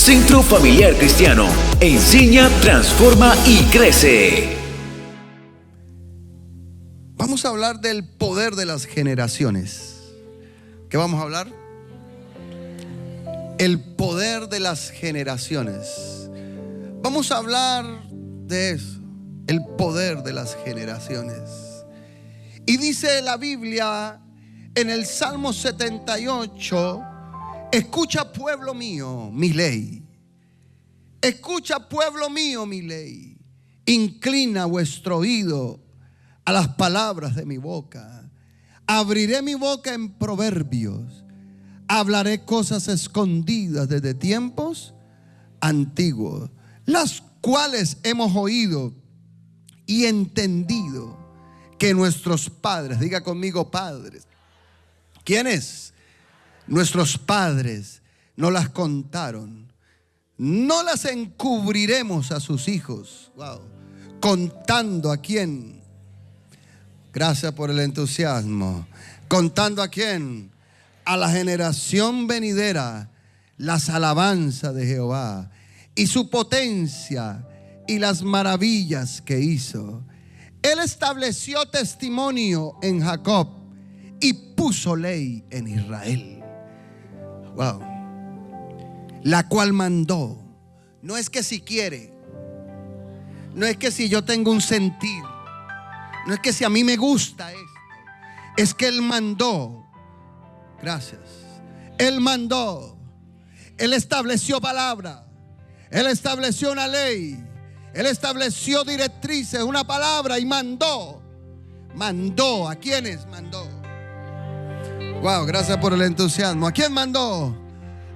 Centro Familiar Cristiano. Enseña, transforma y crece. Vamos a hablar del poder de las generaciones. ¿Qué vamos a hablar? El poder de las generaciones. Vamos a hablar de eso, el poder de las generaciones. Y dice la Biblia en el Salmo 78: escucha, pueblo mío, mi ley. Escucha, pueblo mío, mi ley. Inclina vuestro oído a las palabras de mi boca. Abriré mi boca en proverbios. Hablaré cosas escondidas desde tiempos antiguos, las cuales hemos oído y entendido que nuestros padres, diga conmigo padres. ¿Quiénes? Nuestros padres nos las contaron. No las encubriremos a sus hijos. Wow. ¿Contando a quién? Gracias por el entusiasmo. ¿Contando a quién? A la generación venidera las alabanzas de Jehová y su potencia y las maravillas que hizo. Él estableció testimonio en Jacob y puso ley en Israel. Wow. La cual mandó. No es que si quiere, no es que si yo tengo un sentir, no es que si a mí me gusta esto, es que Él mandó. Gracias. Él mandó. Él estableció palabra. Él estableció una ley. Él estableció directrices, una palabra, y mandó. ¿Mandó? ¿A quiénes mandó? Wow, gracias por el entusiasmo. ¿A quién mandó?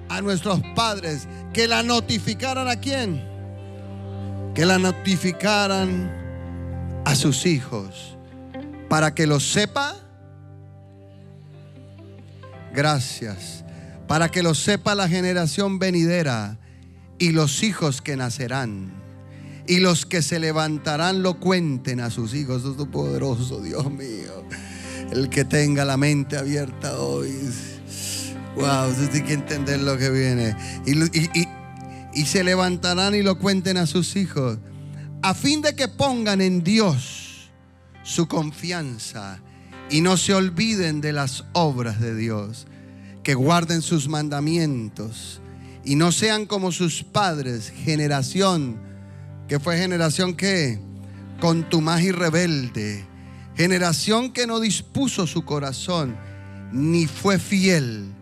A nuestros padres. Que la notificaran. ¿A quién? Que la notificaran a sus hijos, para que lo sepa. Gracias. Para que lo sepa la generación venidera y los hijos que nacerán, y los que se levantarán lo cuenten a sus hijos. Eso es poderoso, Dios mío. El que tenga la mente abierta hoy. Wow, usted tiene que entender lo que viene. Y se levantarán y lo cuenten a sus hijos, a fin de que pongan en Dios su confianza y no se olviden de las obras de Dios, que guarden sus mandamientos y no sean como sus padres, generación que fue generación que contumaz y rebelde, generación que no dispuso su corazón ni fue fiel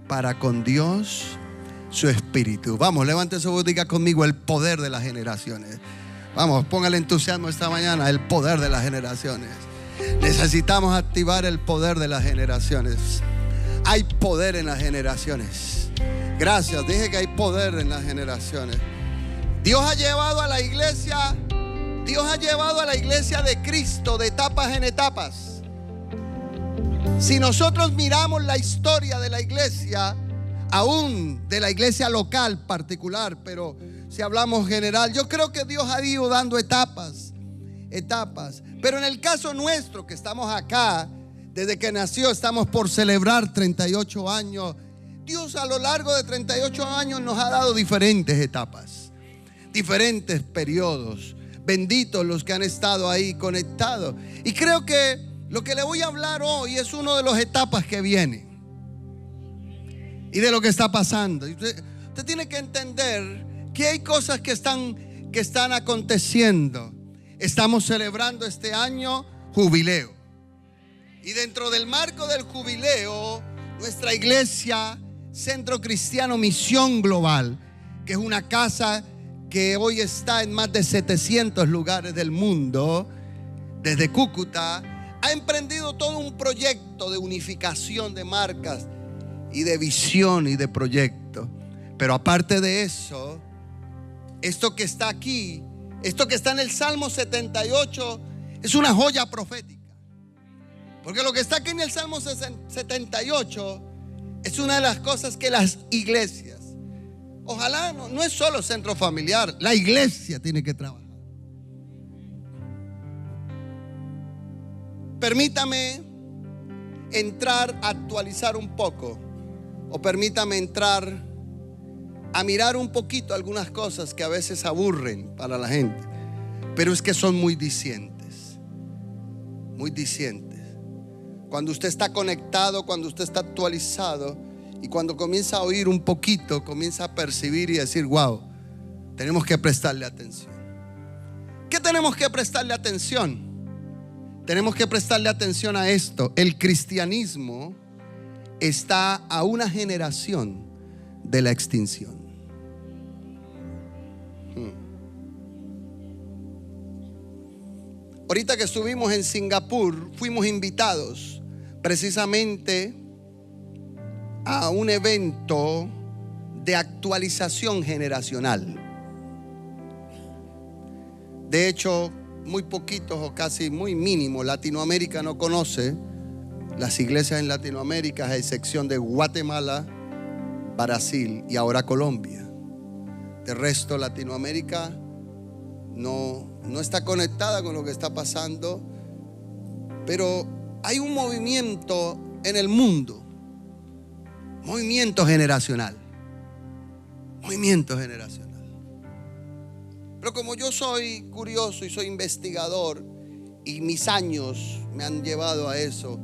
para con Dios su espíritu. Vamos, levante su voz, diga conmigo: el poder de las generaciones. Vamos, ponga el entusiasmo esta mañana. El poder de las generaciones. Necesitamos activar el poder de las generaciones. Hay poder en las generaciones. Gracias, dije que hay poder en las generaciones. Dios ha llevado a la iglesia de Cristo de etapas en etapas. Si nosotros miramos la historia de la iglesia, aún de la iglesia local particular, pero si hablamos general, yo creo que Dios ha ido dando etapas. Pero en el caso nuestro, que estamos acá, desde que nació, estamos por celebrar 38 años. Dios a lo largo de 38 años nos ha dado diferentes etapas, diferentes periodos. Benditos los que han estado ahí conectados. Y creo que lo que le voy a hablar hoy es una de las etapas que viene y de lo que está pasando. Usted tiene que entender que hay cosas que están aconteciendo. Estamos celebrando este año jubileo. Y dentro del marco del jubileo, nuestra iglesia, Centro Cristiano Misión Global, que es una casa que hoy está en más de 700 lugares del mundo, desde Cúcuta, ha emprendido todo un proyecto de unificación de marcas y de visión y de proyecto. Pero aparte de eso, esto que está aquí, esto que está en el Salmo 78, es una joya profética. Porque lo que está aquí en el Salmo 78 es una de las cosas que las iglesias, ojalá no es solo centro familiar, la iglesia tiene que trabajar. Permítame entrar a actualizar un poco, o permítame entrar a mirar un poquito algunas cosas que a veces aburren para la gente, pero es que son muy dicientes. Muy dicientes. Cuando usted está conectado, cuando usted está actualizado y cuando comienza a oír un poquito, comienza a percibir y decir: wow, tenemos que prestarle atención. ¿Qué tenemos que prestarle atención? Tenemos que prestarle atención a esto. El cristianismo está a una generación de la extinción. Ahorita que estuvimos en Singapur, fuimos invitados precisamente a un evento de actualización generacional. De hecho, muy poquitos o casi muy mínimo Latinoamérica no conoce las iglesias en Latinoamérica, a excepción de Guatemala, Brasil y ahora Colombia. De resto, Latinoamérica no está conectada con lo que está pasando, pero hay un movimiento en el mundo, movimiento generacional. Pero como yo soy curioso y soy investigador y mis años me han llevado a eso,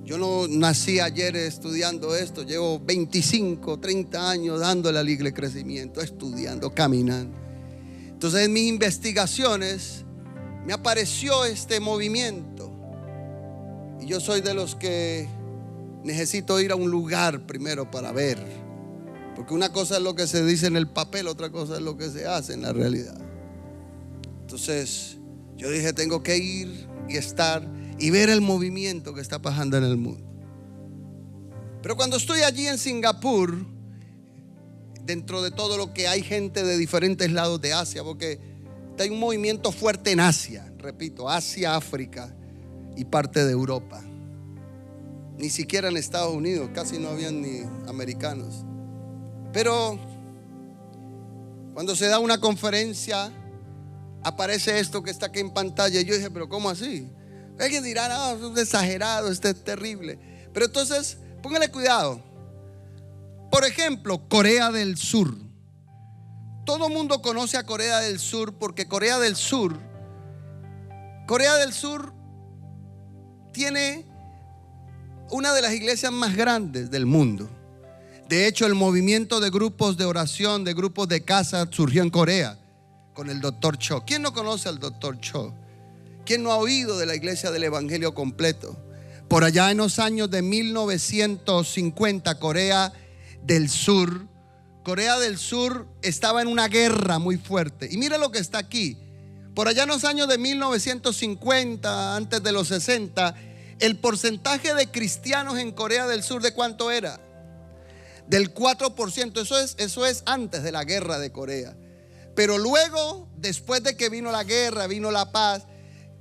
yo no nací ayer estudiando esto, llevo 25, 30 años dándole a la iglesia crecimiento, estudiando, caminando. Entonces en mis investigaciones me apareció este movimiento y yo soy de los que necesito ir a un lugar primero para ver, porque una cosa es lo que se dice en el papel, otra cosa es lo que se hace en la realidad. Entonces yo dije: tengo que ir y estar y ver el movimiento que está pasando en el mundo. Pero cuando estoy allí en Singapur, dentro de todo lo que hay gente de diferentes lados de Asia, porque hay un movimiento fuerte en Asia, repito, Asia, África y parte de Europa. Ni siquiera en Estados Unidos, casi no habían ni americanos. Pero cuando se da una conferencia, aparece esto que está aquí en pantalla. Y yo dije: pero ¿cómo así? Alguien dirá: no, es exagerado, este es terrible. Pero entonces, póngale cuidado. Por ejemplo, Corea del Sur. Todo el mundo conoce a Corea del Sur porque Corea del Sur tiene una de las iglesias más grandes del mundo. De hecho, el movimiento de grupos de oración, de grupos de casa, surgió en Corea con el Dr. Cho. ¿Quién no conoce al Dr. Cho? ¿Quién no ha oído de la iglesia del Evangelio completo? Por allá en los años de 1950, Corea del Sur estaba en una guerra muy fuerte. Y mira lo que está aquí. Por allá en los años de 1950, antes de los 60, el porcentaje de cristianos en Corea del Sur, ¿de cuánto era? Del 4%. Eso es antes de la guerra de Corea. Pero luego, después de que vino la guerra, vino la paz,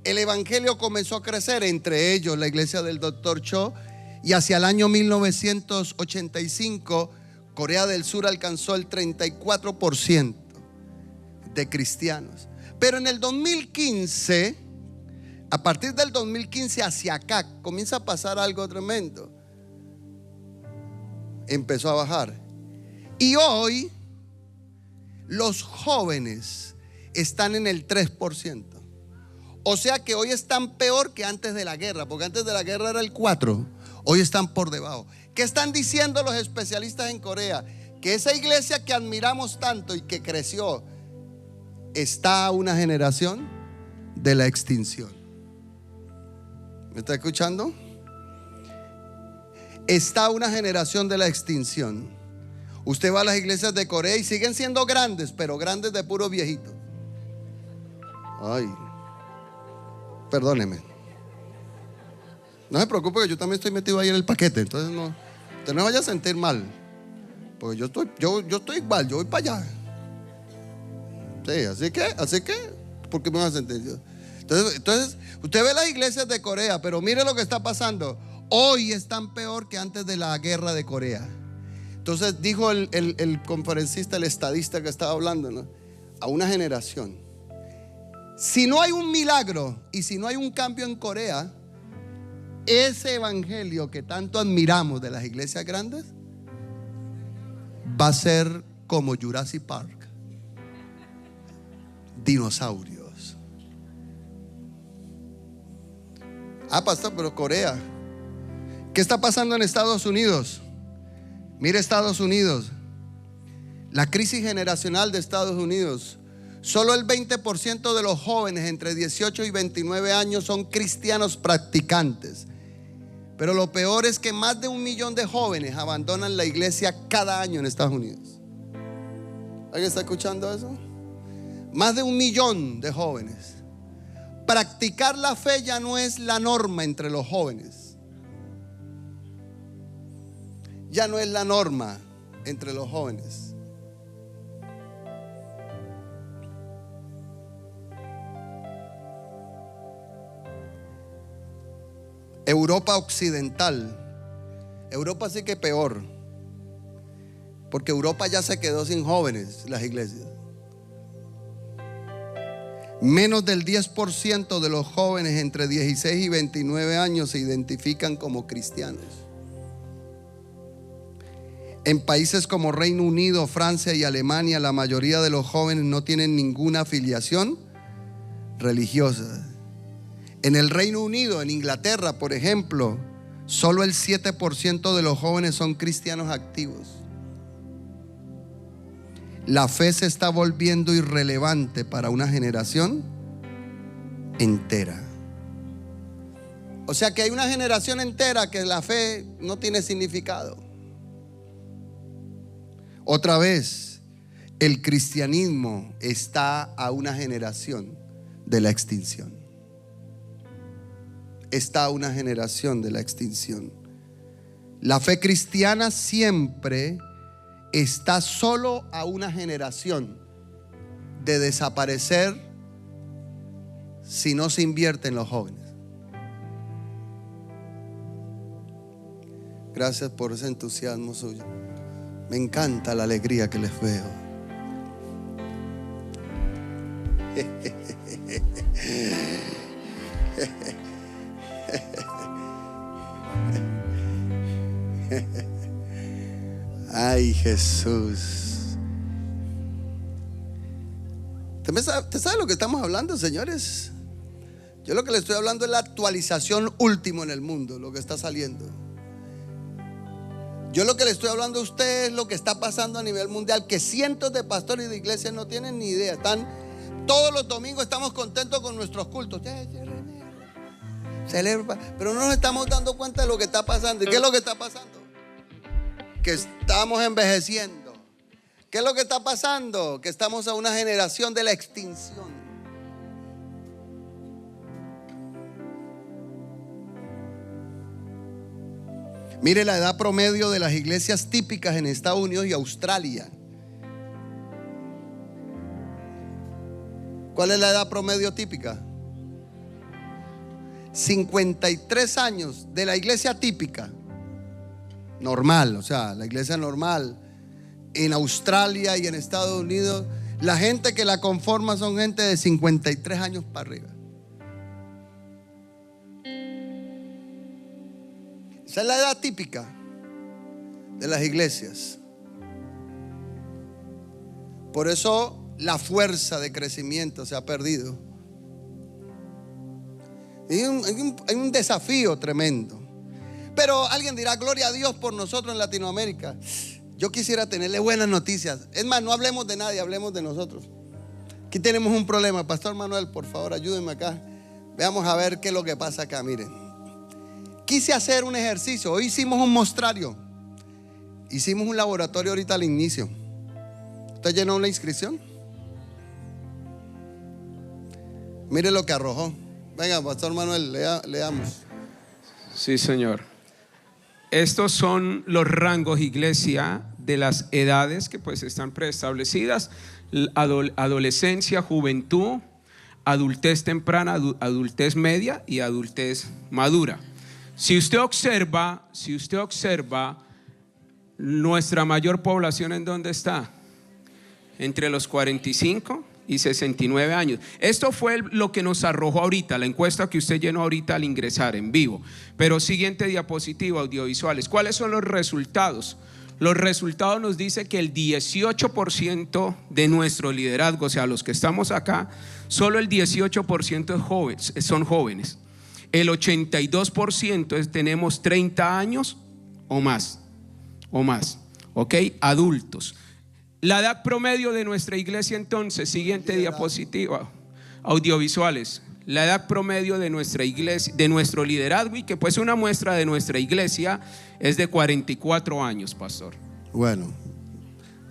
el evangelio comenzó a crecer, entre ellos la iglesia del Dr. Cho, y hacia el año 1985 Corea del Sur alcanzó el 34% de cristianos. Pero en el 2015, a partir del 2015 hacia acá, comienza a pasar algo tremendo. Empezó a bajar. Y hoy los jóvenes están en el 3%. O sea que hoy están peor que antes de la guerra, porque antes de la guerra era el 4%. Hoy están por debajo. ¿Qué están diciendo los especialistas en Corea? Que esa iglesia que admiramos tanto y que creció está a una generación de la extinción. ¿Me está escuchando? Está a una generación de la extinción. Usted va a las iglesias de Corea y siguen siendo grandes, pero grandes de puro viejito. Ay, perdóneme. No se preocupe, que yo también estoy metido ahí en el paquete. Entonces usted no vaya a sentir mal, porque yo estoy igual, yo voy para allá. Sí, así que ¿por qué me vas a sentir yo? Entonces usted ve las iglesias de Corea, pero mire lo que está pasando. Hoy están peor que antes de la guerra de Corea. Entonces dijo el conferencista, el estadista que estaba hablando, ¿no? A una generación. Si no hay un milagro y si no hay un cambio en Corea, ese evangelio que tanto admiramos de las iglesias grandes va a ser como Jurassic Park. Dinosaurios. Pastor, pero Corea. ¿Qué está pasando en Estados Unidos? Mire Estados Unidos. La crisis generacional de Estados Unidos. Solo el 20% de los jóvenes entre 18 y 29 años son cristianos practicantes. Pero lo peor es que más de 1 millón de jóvenes abandonan la iglesia cada año en Estados Unidos. ¿Alguien está escuchando eso? Más de 1 millón de jóvenes. Practicar la fe ya no es la norma entre los jóvenes. Ya no es la norma entre los jóvenes. Europa occidental. Europa sí que peor, porque Europa ya se quedó sin jóvenes, las iglesias. Menos del 10% de los jóvenes entre 16 y 29 años se identifican como cristianos. En países como Reino Unido, Francia y Alemania, la mayoría de los jóvenes no tienen ninguna afiliación religiosa. En el Reino Unido, en Inglaterra, por ejemplo, solo el 7% de los jóvenes son cristianos activos. La fe se está volviendo irrelevante para una generación entera. O sea que hay una generación entera que la fe no tiene significado. Otra vez, el cristianismo está a una generación de la extinción. Está a una generación de la extinción. La fe cristiana siempre está solo a una generación de desaparecer si no se invierte en los jóvenes. Gracias por ese entusiasmo suyo. Me encanta la alegría que les veo. Ay, Jesús. ¿Usted sabe lo que estamos hablando, señores? Yo lo que le estoy hablando es la actualización última en el mundo, lo que está saliendo. Yo lo que le estoy hablando a usted es lo que está pasando a nivel mundial, que cientos de pastores de iglesias no tienen ni idea. Están todos los domingos, estamos contentos con nuestros cultos. Celebra, pero no nos estamos dando cuenta de lo que está pasando. ¿Y qué es lo que está pasando? Que estamos envejeciendo. ¿Qué es lo que está pasando? Que estamos a una generación de la extinción. Mire la edad promedio de las iglesias típicas en Estados Unidos y Australia. ¿Cuál es la edad promedio típica? 53 años de la iglesia típica. Normal, o sea, la iglesia normal. En Australia y en Estados Unidos, la gente que la conforma son gente de 53 años para arriba. Esa es la edad típica de las iglesias. Por eso la fuerza de crecimiento se ha perdido. Hay un desafío tremendo. Pero alguien dirá: gloria a Dios por nosotros en Latinoamérica. Yo quisiera tenerle buenas noticias. Es más, no hablemos de nadie, hablemos de nosotros. Aquí tenemos un problema. Pastor Manuel, por favor, ayúdenme acá. Veamos a ver qué es lo que pasa acá. Miren, quise hacer un ejercicio. Hoy hicimos un mostrario. Hicimos un laboratorio ahorita al inicio. ¿Usted llenó una inscripción? Mire lo que arrojó. Venga, Pastor Manuel, leamos. Sí, señor. Estos son los rangos, iglesia, de las edades que pues están preestablecidas: adolescencia, juventud, adultez temprana, adultez media y adultez madura. Si usted observa, nuestra mayor población, ¿en dónde está? Entre los 45 y 69 años. Esto fue lo que nos arrojó ahorita, la encuesta que usted llenó ahorita al ingresar en vivo. Pero siguiente diapositiva, audiovisuales. ¿Cuáles son los resultados? Los resultados nos dicen que el 18% de nuestro liderazgo, o sea, los que estamos acá, solo el 18% son jóvenes. El 82% tenemos 30 años o más, ¿ok? Adultos. La edad promedio de nuestra iglesia entonces, siguiente diapositiva, audiovisuales. La edad promedio de nuestra iglesia, de nuestro liderazgo, y que pues una muestra de nuestra iglesia, es de 44 años, pastor. Bueno,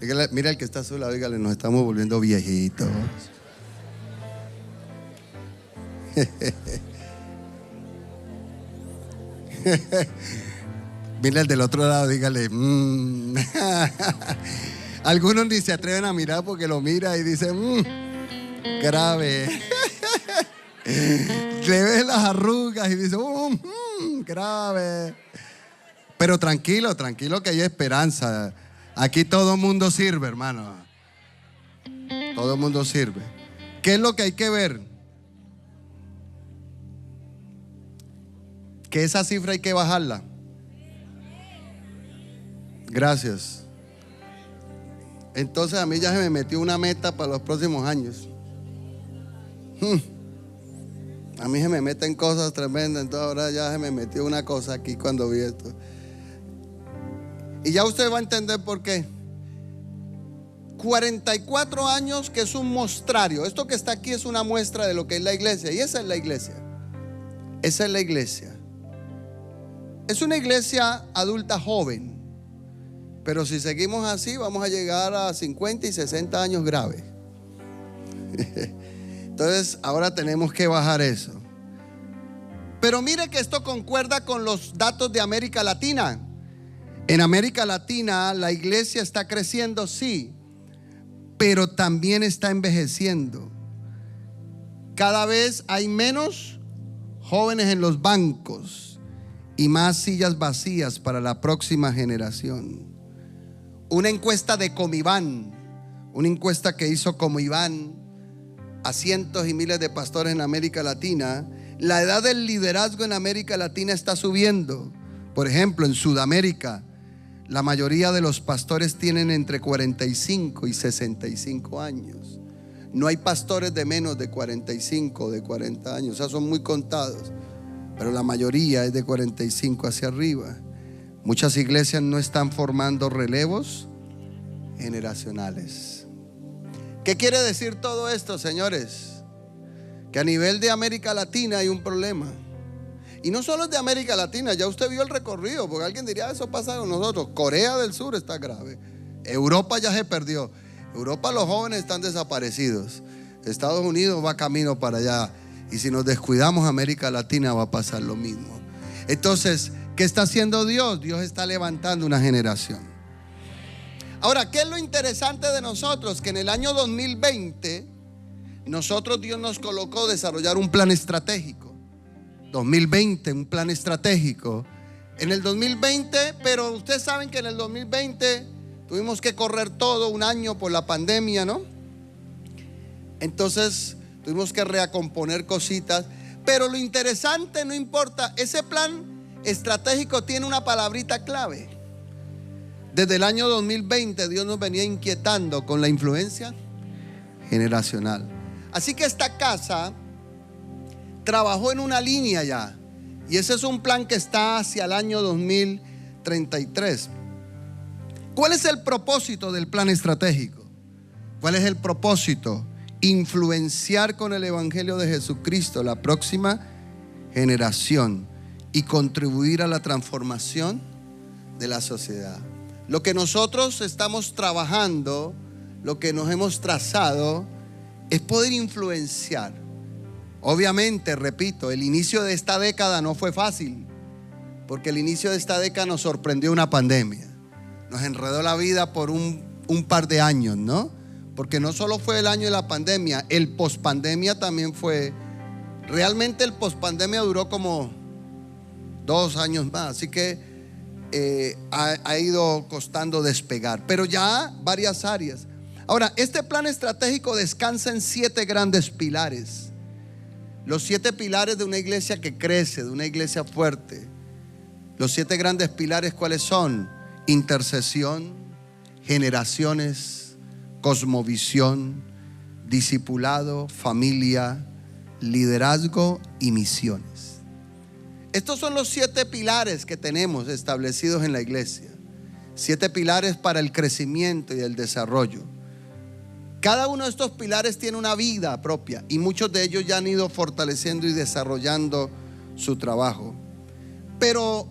dígale, mira el que está a su lado, dígale, nos estamos volviendo viejitos. Mira el del otro lado, dígale. Algunos ni se atreven a mirar porque lo mira y dice, grave. Le ves las arrugas y dice, grave. Pero tranquilo, que hay esperanza. Aquí todo el mundo sirve, hermano. Todo el mundo sirve. ¿Qué es lo que hay que ver? Que esa cifra hay que bajarla. Gracias. Entonces a mí ya se me metió una meta para los próximos años. A mí se me meten cosas tremendas. Entonces ahora ya se me metió una cosa aquí cuando vi esto. Y ya usted va a entender por qué. 44 años, que es un mostrario. Esto que está aquí es una muestra de lo que es la iglesia. Y esa es la iglesia. Esa es la iglesia. Es una iglesia adulta joven. Pero si seguimos así, vamos a llegar a 50 y 60 años graves. Entonces ahora tenemos que bajar eso. Pero mire que esto concuerda con los datos de América Latina. En América Latina la iglesia está creciendo, sí, pero también está envejeciendo. Cada vez hay menos jóvenes en los bancos y más sillas vacías para la próxima generación. Una encuesta de Comiván, una encuesta que hizo Comiván a cientos y miles de pastores en América Latina, la edad del liderazgo en América Latina está subiendo. Por ejemplo, en Sudamérica, la mayoría de los pastores tienen entre 45 y 65 años. No hay pastores de menos de 45 o de 40 años, o sea, son muy contados, pero la mayoría es de 45 hacia arriba. Muchas iglesias no están formando relevos generacionales. ¿Qué quiere decir todo esto, señores? Que a nivel de América Latina hay un problema. Y no solo es de América Latina, ya usted vio el recorrido, porque alguien diría, eso pasa con nosotros. Corea del Sur está grave. Europa ya se perdió. Europa, los jóvenes están desaparecidos. Estados Unidos va camino para allá. Y si nos descuidamos, América Latina va a pasar lo mismo. Entonces, ¿qué está haciendo Dios? Dios está levantando una generación. Ahora, ¿qué es lo interesante de nosotros? Que en el año 2020, Dios nos colocó a desarrollar un plan estratégico. 2020, un plan estratégico. En el 2020, pero ustedes saben que en el 2020 tuvimos que correr todo un año por la pandemia, ¿no? Entonces tuvimos que recomponer cositas. Pero lo interesante, no importa, ese plan estratégico tiene una palabrita clave. Desde el año 2020 Dios nos venía inquietando con la influencia generacional. Así que esta casa trabajó en una línea ya, y ese es un plan que está hacia el año 2033. ¿Cuál es el propósito del plan estratégico? ¿Cuál es el propósito? Influenciar con el evangelio de Jesucristo la próxima generación y contribuir a la transformación de la sociedad. Lo que nosotros estamos trabajando, lo que nos hemos trazado, es poder influenciar. Obviamente, repito, el inicio de esta década no fue fácil, porque el inicio de esta década nos sorprendió una pandemia. Nos enredó la vida por un par de años, ¿no? Porque no solo fue el año de la pandemia, el pospandemia también fue. Realmente el pospandemia duró como 2 años más, así que ha ido costando despegar, pero ya varias áreas. Ahora, este plan estratégico descansa en 7 grandes pilares. Los 7 pilares de una iglesia que crece, de una iglesia fuerte. Los 7 grandes pilares, ¿cuáles son? intercesión, generaciones, cosmovisión, discipulado, familia, liderazgo y misiones. Estos son los 7 pilares que tenemos establecidos en la iglesia. 7 pilares para el crecimiento y el desarrollo. Cada uno de estos pilares tiene una vida propia y muchos de ellos ya han ido fortaleciendo y desarrollando su trabajo. Pero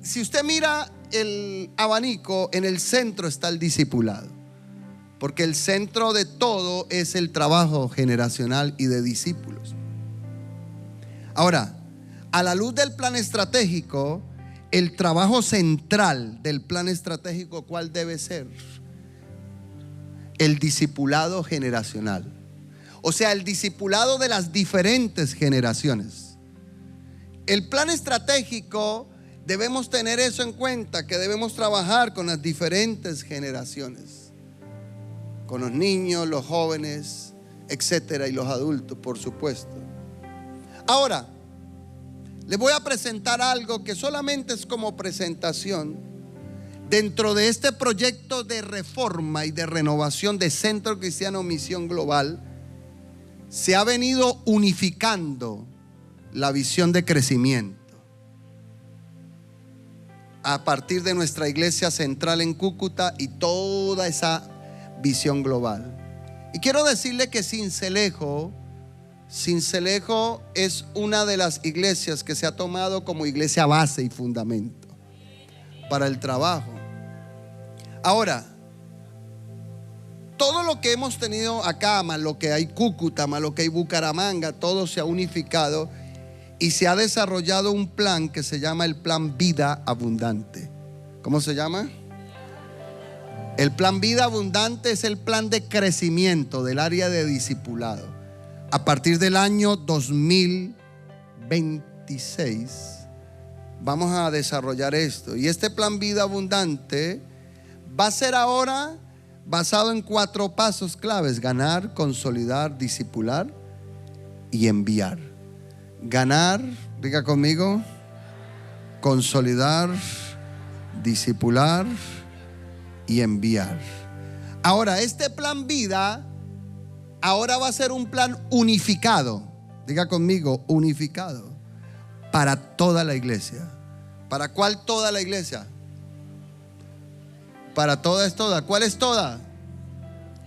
si usted mira el abanico, en el centro está el discipulado, porque el centro de todo es el trabajo generacional y de discípulos. Ahora, a la luz del plan estratégico, el trabajo central del plan estratégico, ¿cuál debe ser? El discipulado generacional. O sea, el discipulado de las diferentes generaciones. El plan estratégico, debemos tener eso en cuenta, que debemos trabajar con las diferentes generaciones, con los niños, los jóvenes, etcétera, y los adultos, por supuesto. Ahora, les voy a presentar algo que solamente es como presentación dentro de este proyecto de reforma y de renovación de Centro Cristiano Misión Global. Se ha venido unificando la visión de crecimiento a partir de nuestra iglesia central en Cúcuta y toda esa visión global. Y quiero decirle que Sincelejo es una de las iglesias que se ha tomado como iglesia base y fundamento para el trabajo. Ahora, todo lo que hemos tenido acá, más lo que hay Cúcuta, más lo que hay Bucaramanga, todo se ha unificado y se ha desarrollado un plan que se llama el Plan Vida Abundante. ¿Cómo se llama? El Plan Vida Abundante es el plan de crecimiento del área de discipulado. A partir del año 2026 vamos a desarrollar esto. Y este Plan Vida Abundante va a ser ahora basado en 4 pasos claves: ganar, consolidar, discipular y enviar. Ganar, diga conmigo, consolidar, discipular y enviar. Ahora, este plan vida ahora va a ser un plan unificado. Diga conmigo, unificado para toda la iglesia. ¿Para cuál toda la iglesia? Para toda es toda. ¿Cuál es toda?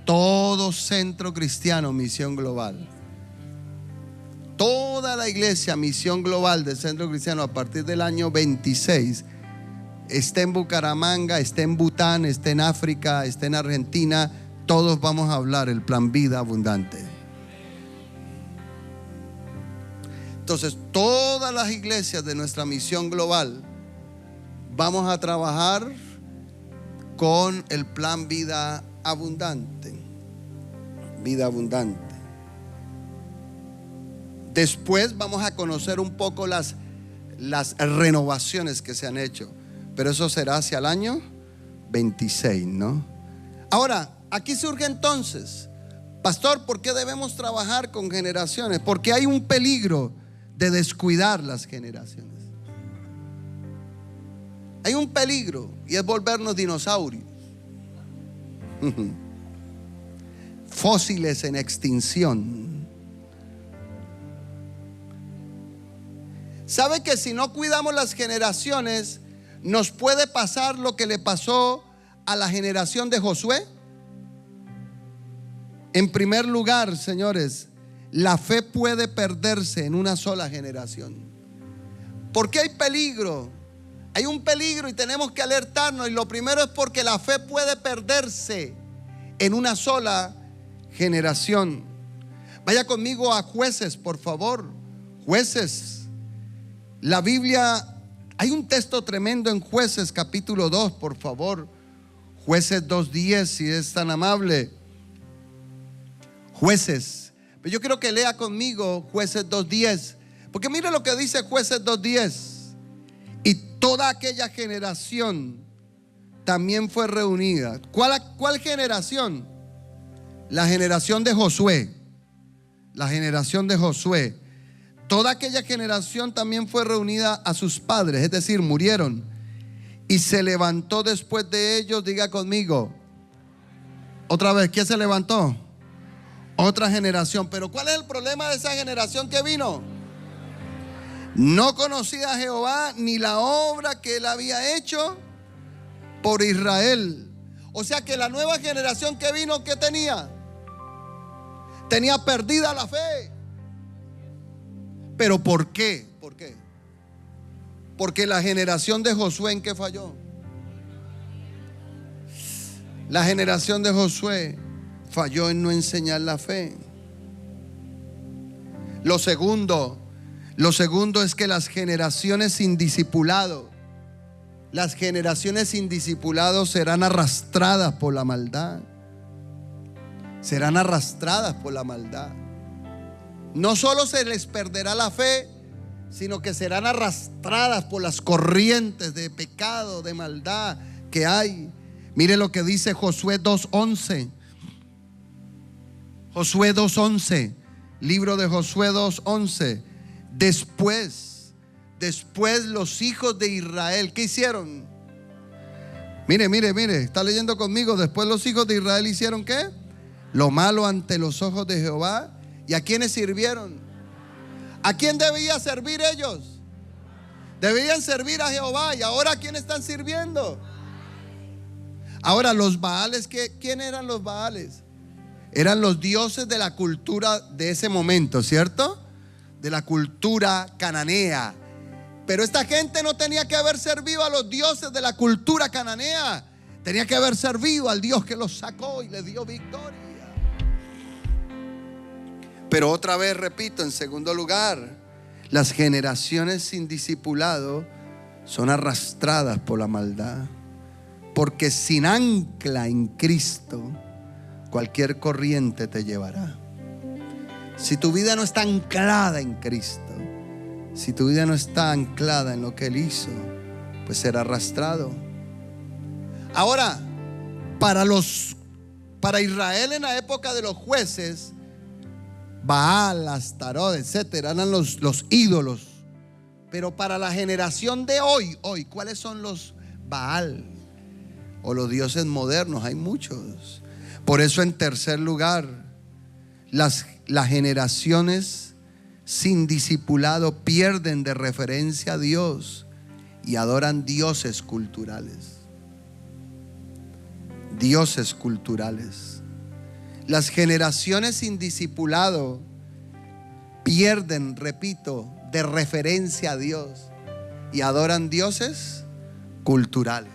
Todo Centro Cristiano Misión Global. Toda la iglesia Misión Global del Centro Cristiano a partir del año 26 esté en Bucaramanga, esté en Bután, esté en África, esté en Argentina, todos vamos a hablar el Plan Vida Abundante. Entonces, todas las iglesias de nuestra Misión Global vamos a trabajar con el Plan Vida Abundante. Vida Abundante. Después vamos a conocer un poco las renovaciones que se han hecho, pero eso será hacia el año 26, ¿no? Ahora, aquí surge entonces, pastor, ¿por qué debemos trabajar con generaciones? Porque hay un peligro de descuidar las generaciones. Hay un peligro y es volvernos dinosaurios, fósiles en extinción. ¿Sabe que si no cuidamos las generaciones, nos puede pasar lo que le pasó a la generación de Josué? En primer lugar, señores, la fe puede perderse en una sola generación. ¿Por qué hay peligro? Hay un peligro y tenemos que alertarnos. Y lo primero es porque la fe puede perderse en una sola generación. Vaya conmigo a Jueces, por favor. Jueces. La Biblia, hay un texto tremendo en Jueces capítulo 2, por favor. Jueces 2:10, si es tan amable. Jueces. Pero yo quiero que lea conmigo Jueces 2:10. Porque mire lo que dice Jueces 2:10. Y toda aquella generación también fue reunida. ¿Cuál generación? La generación de Josué. La generación de Josué. Toda aquella generación también fue reunida a sus padres, es decir, murieron. Y se levantó después de ellos, diga conmigo, otra vez, ¿quién se levantó? Otra generación. Pero ¿cuál es el problema de esa generación que vino? No conocía a Jehová ni la obra que él había hecho por Israel. O sea que la nueva generación que vino, ¿qué tenía? Tenía perdida la fe. ¿Pero por qué? ¿Por qué? Porque la generación de Josué, ¿en qué falló? La generación de Josué falló en no enseñar la fe. Lo segundo es que las generaciones sin discipulado serán arrastradas por la maldad. Serán arrastradas por la maldad. No solo se les perderá la fe, sino que serán arrastradas por las corrientes de pecado, de maldad que hay. Mire lo que dice Josué 2:11. Josué 2:11. Libro de Josué 2:11. Después los hijos de Israel, ¿qué hicieron? Mire, está leyendo conmigo. Después los hijos de Israel hicieron ¿qué? Lo malo ante los ojos de Jehová. ¿Y a quiénes sirvieron? ¿A quién debía servir ellos? Debían servir a Jehová. ¿Y ahora a quién están sirviendo? Ahora los Baales, ¿quién eran los Baales? Eran los dioses de la cultura de ese momento, ¿cierto? De la cultura cananea. Pero esta gente no tenía que haber servido a los dioses de la cultura cananea. Tenía que haber servido al Dios que los sacó y les dio victoria. Pero otra vez repito, en segundo lugar, las generaciones sin discipulado son arrastradas por la maldad. Porque sin ancla en Cristo, cualquier corriente te llevará. Si tu vida no está anclada en Cristo, si tu vida no está anclada en lo que Él hizo, pues será arrastrado. Ahora, para Israel en la época de los jueces, Baal, Astarot, etcétera, eran los ídolos. Pero para la generación de hoy, ¿cuáles son los Baal? O los dioses modernos, hay muchos. Por eso, en tercer lugar, las generaciones sin discipulado pierden de referencia a Dios y adoran dioses culturales. Dioses culturales. Las generaciones sin discipulado pierden, repito, de referencia a Dios y adoran dioses culturales.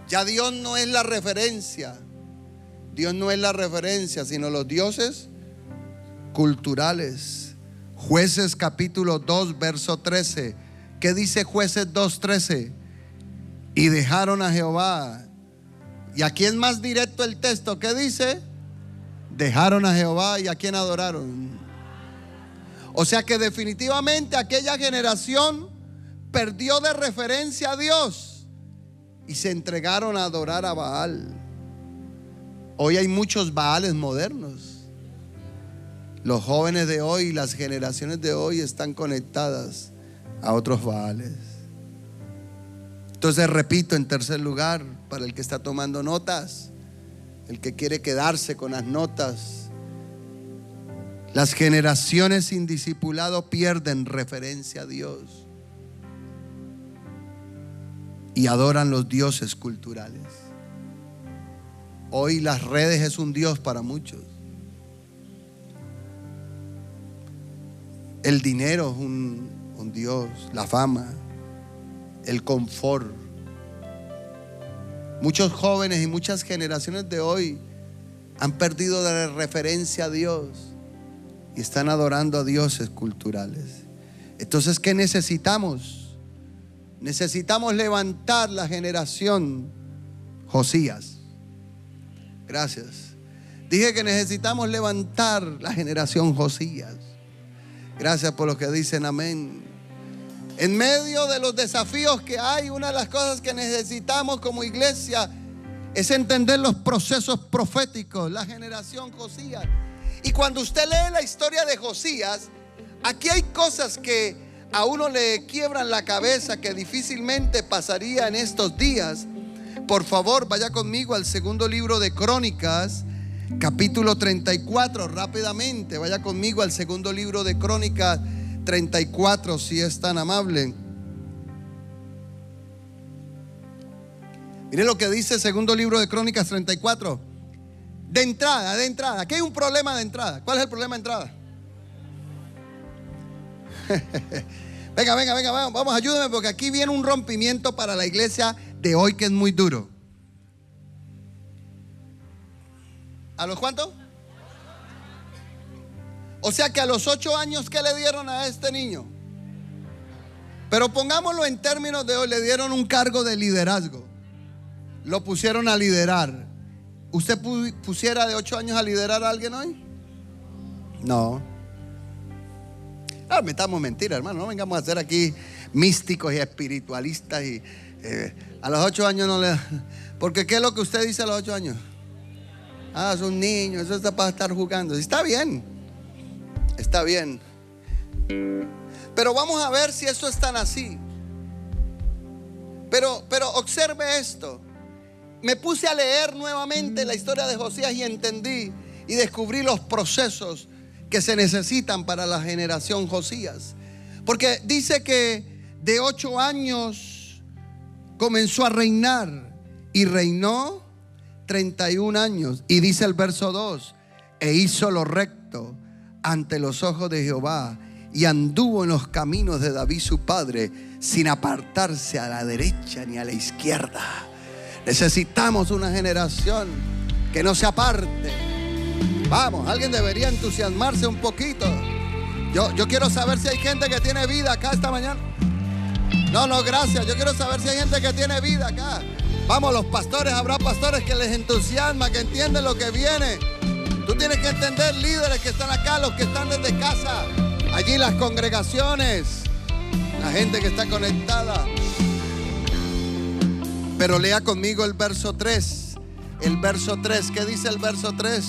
Ya Dios no es la referencia. Dios no es la referencia, sino los dioses culturales. Jueces capítulo 2, verso 13. ¿Qué dice Jueces 2:13? Y dejaron a Jehová. Y aquí es más directo el texto. ¿Qué dice? Dejaron a Jehová. ¿Y a quién adoraron? O sea que definitivamente aquella generación perdió de referencia a Dios y se entregaron a adorar a Baal. Hoy hay muchos Baales modernos. Los jóvenes de hoy, las generaciones de hoy están conectadas a otros Baales. Entonces repito, en tercer lugar, para el que está tomando notas, el que quiere quedarse con las notas, las generaciones sin discipulado pierden referencia a Dios y adoran los dioses culturales. Hoy las redes es un dios para muchos. El dinero es un dios, la fama, el confort. Muchos jóvenes y muchas generaciones de hoy han perdido de referencia a Dios y están adorando a dioses culturales. Entonces, ¿qué necesitamos? Necesitamos levantar la generación Josías. Gracias. Dije que necesitamos levantar la generación Josías. Gracias por los que dicen amén. En medio de los desafíos que hay, una de las cosas que necesitamos como iglesia es entender los procesos proféticos, la generación Josías. Y cuando usted lee la historia de Josías, aquí hay cosas que a uno le quiebran la cabeza que difícilmente pasaría en estos días, por favor vaya conmigo al segundo libro de Crónicas, capítulo 34, rápidamente. Vaya conmigo al segundo libro de Crónicas 34, si es tan amable. Mire lo que dice el segundo libro de Crónicas 34. De entrada. Aquí hay un problema de entrada. ¿Cuál es el problema de entrada? Venga, vamos, ayúdeme, porque aquí viene un rompimiento para la iglesia de hoy que es muy duro. ¿A los cuántos? O sea que a los 8 años, ¿qué le dieron a este niño? Pero pongámoslo en términos de hoy, le dieron un cargo de liderazgo. Lo pusieron a liderar. ¿Usted pusiera de 8 años a liderar a alguien hoy? No. No metamos mentiras, hermano. No vengamos a ser aquí místicos y espiritualistas. Y a los 8 años no le... Porque ¿qué es lo que usted dice a los 8 años? Ah, es un niño, eso está para estar jugando. Está bien. Está bien. Pero vamos a ver si eso es tan así. Pero observe esto. Me puse a leer nuevamente la historia de Josías y entendí y descubrí los procesos que se necesitan para la generación Josías. Porque dice que de 8 años comenzó a reinar y reinó 31 años. Y dice el verso 2: e hizo lo recto ante los ojos de Jehová y anduvo en los caminos de David su padre, sin apartarse a la derecha ni a la izquierda. Necesitamos una generación que no se aparte. Vamos, alguien debería entusiasmarse un poquito. Yo quiero saber si hay gente que tiene vida acá esta mañana. No, gracias. Yo quiero saber si hay gente que tiene vida acá. Vamos, los pastores, habrá pastores que les entusiasma, que entienden lo que viene. Tú tienes que entender, líderes que están acá, los que están desde casa, allí las congregaciones, la gente que está conectada. Pero lea conmigo el verso 3. El verso 3, ¿qué dice el verso 3?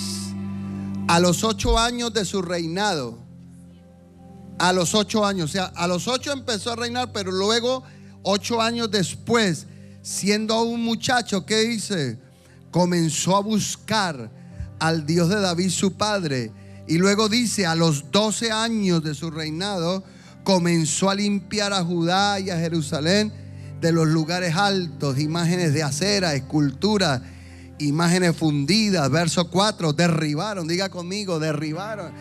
A los 8 años de su reinado. A los 8 años, o sea, a los 8 empezó a reinar, pero luego 8 años después, siendo aún muchacho, ¿qué dice? Comenzó a buscar al Dios de David su padre. Y luego dice, a los 12 años de su reinado, comenzó a limpiar a Judá y a Jerusalén de los lugares altos, imágenes de acera, esculturas, imágenes fundidas. Verso 4, derribaron, diga conmigo, derribaron.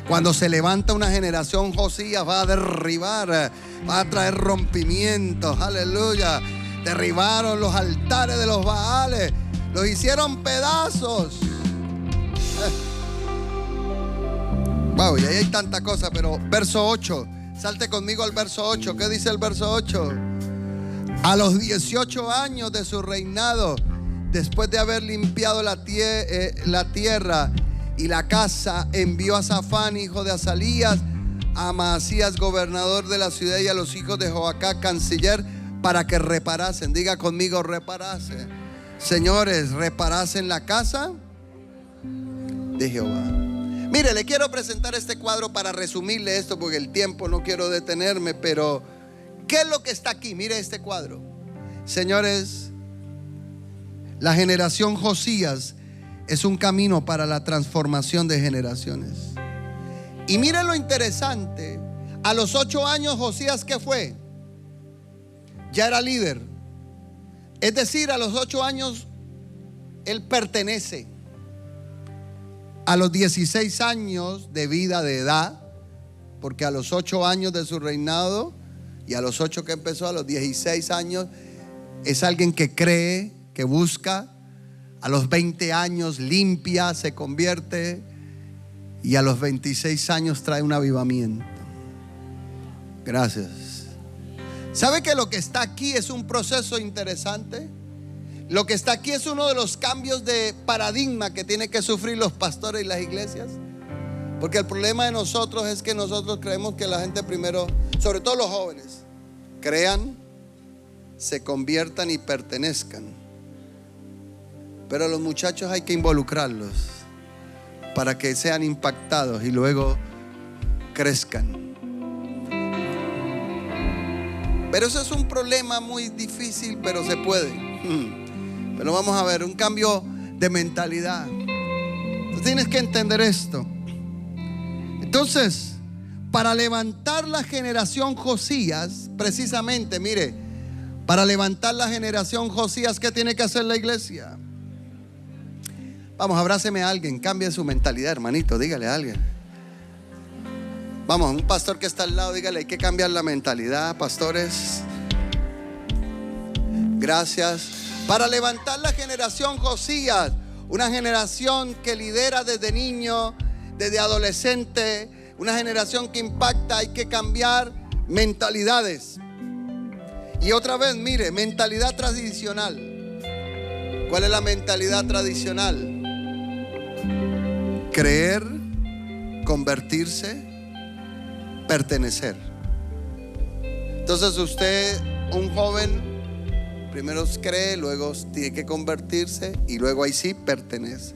Cuando se levanta una generación Josías, va a derribar, va a traer rompimientos, aleluya. Derribaron los altares de los Baales, los hicieron pedazos. Wow, y ahí hay tanta cosa, pero verso 8, salte conmigo al verso 8. ¿Qué dice el verso 8? A los 18 años de su reinado, después de haber limpiado la tierra y la casa, envió a Safán, hijo de Azalías, a Maasías, gobernador de la ciudad, y a los hijos de Joacá, canciller, para que reparasen. Diga conmigo, reparasen. Señores, reparasen la casa de Jehová. Mire, le quiero presentar este cuadro para resumirle esto, porque el tiempo no quiero detenerme, pero ¿qué es lo que está aquí? Mire este cuadro. Señores, la generación Josías es un camino para la transformación de generaciones. Y mire lo interesante. A los 8 años Josías, ¿qué fue? Ya era líder. Es decir, a los 8 años él pertenece. A los 16 años de vida, de edad, porque a los 8 años de su reinado y a los 8 que empezó, a los 16 años, es alguien que cree, que busca. A los 20 años limpia, se convierte, y a los 26 años trae un avivamiento. Gracias. ¿Sabe que lo que está aquí es un proceso interesante? Lo que está aquí es uno de los cambios de paradigma que tienen que sufrir los pastores y las iglesias. Porque el problema de nosotros es que nosotros creemos que la gente primero, sobre todo los jóvenes, crean, se conviertan y pertenezcan. Pero a los muchachos hay que involucrarlos para que sean impactados y luego crezcan. Pero eso es un problema muy difícil, pero se puede. Pero vamos a ver, un cambio de mentalidad. Tú tienes que entender esto. Entonces, para levantar la generación Josías, precisamente, mire, para levantar la generación Josías, ¿qué tiene que hacer la iglesia? Vamos, abráceme a alguien, cambie su mentalidad, hermanito, dígale a alguien. Vamos, un pastor que está al lado, dígale, hay que cambiar la mentalidad, pastores. Gracias. Para levantar la generación Josías, una generación que lidera desde niño, desde adolescente, una generación que impacta, hay que cambiar mentalidades. Y otra vez, mire, mentalidad tradicional. ¿Cuál es la mentalidad tradicional? Creer, convertirse, pertenecer. Entonces usted, un joven, primero cree, luego tiene que convertirse y luego ahí sí pertenece.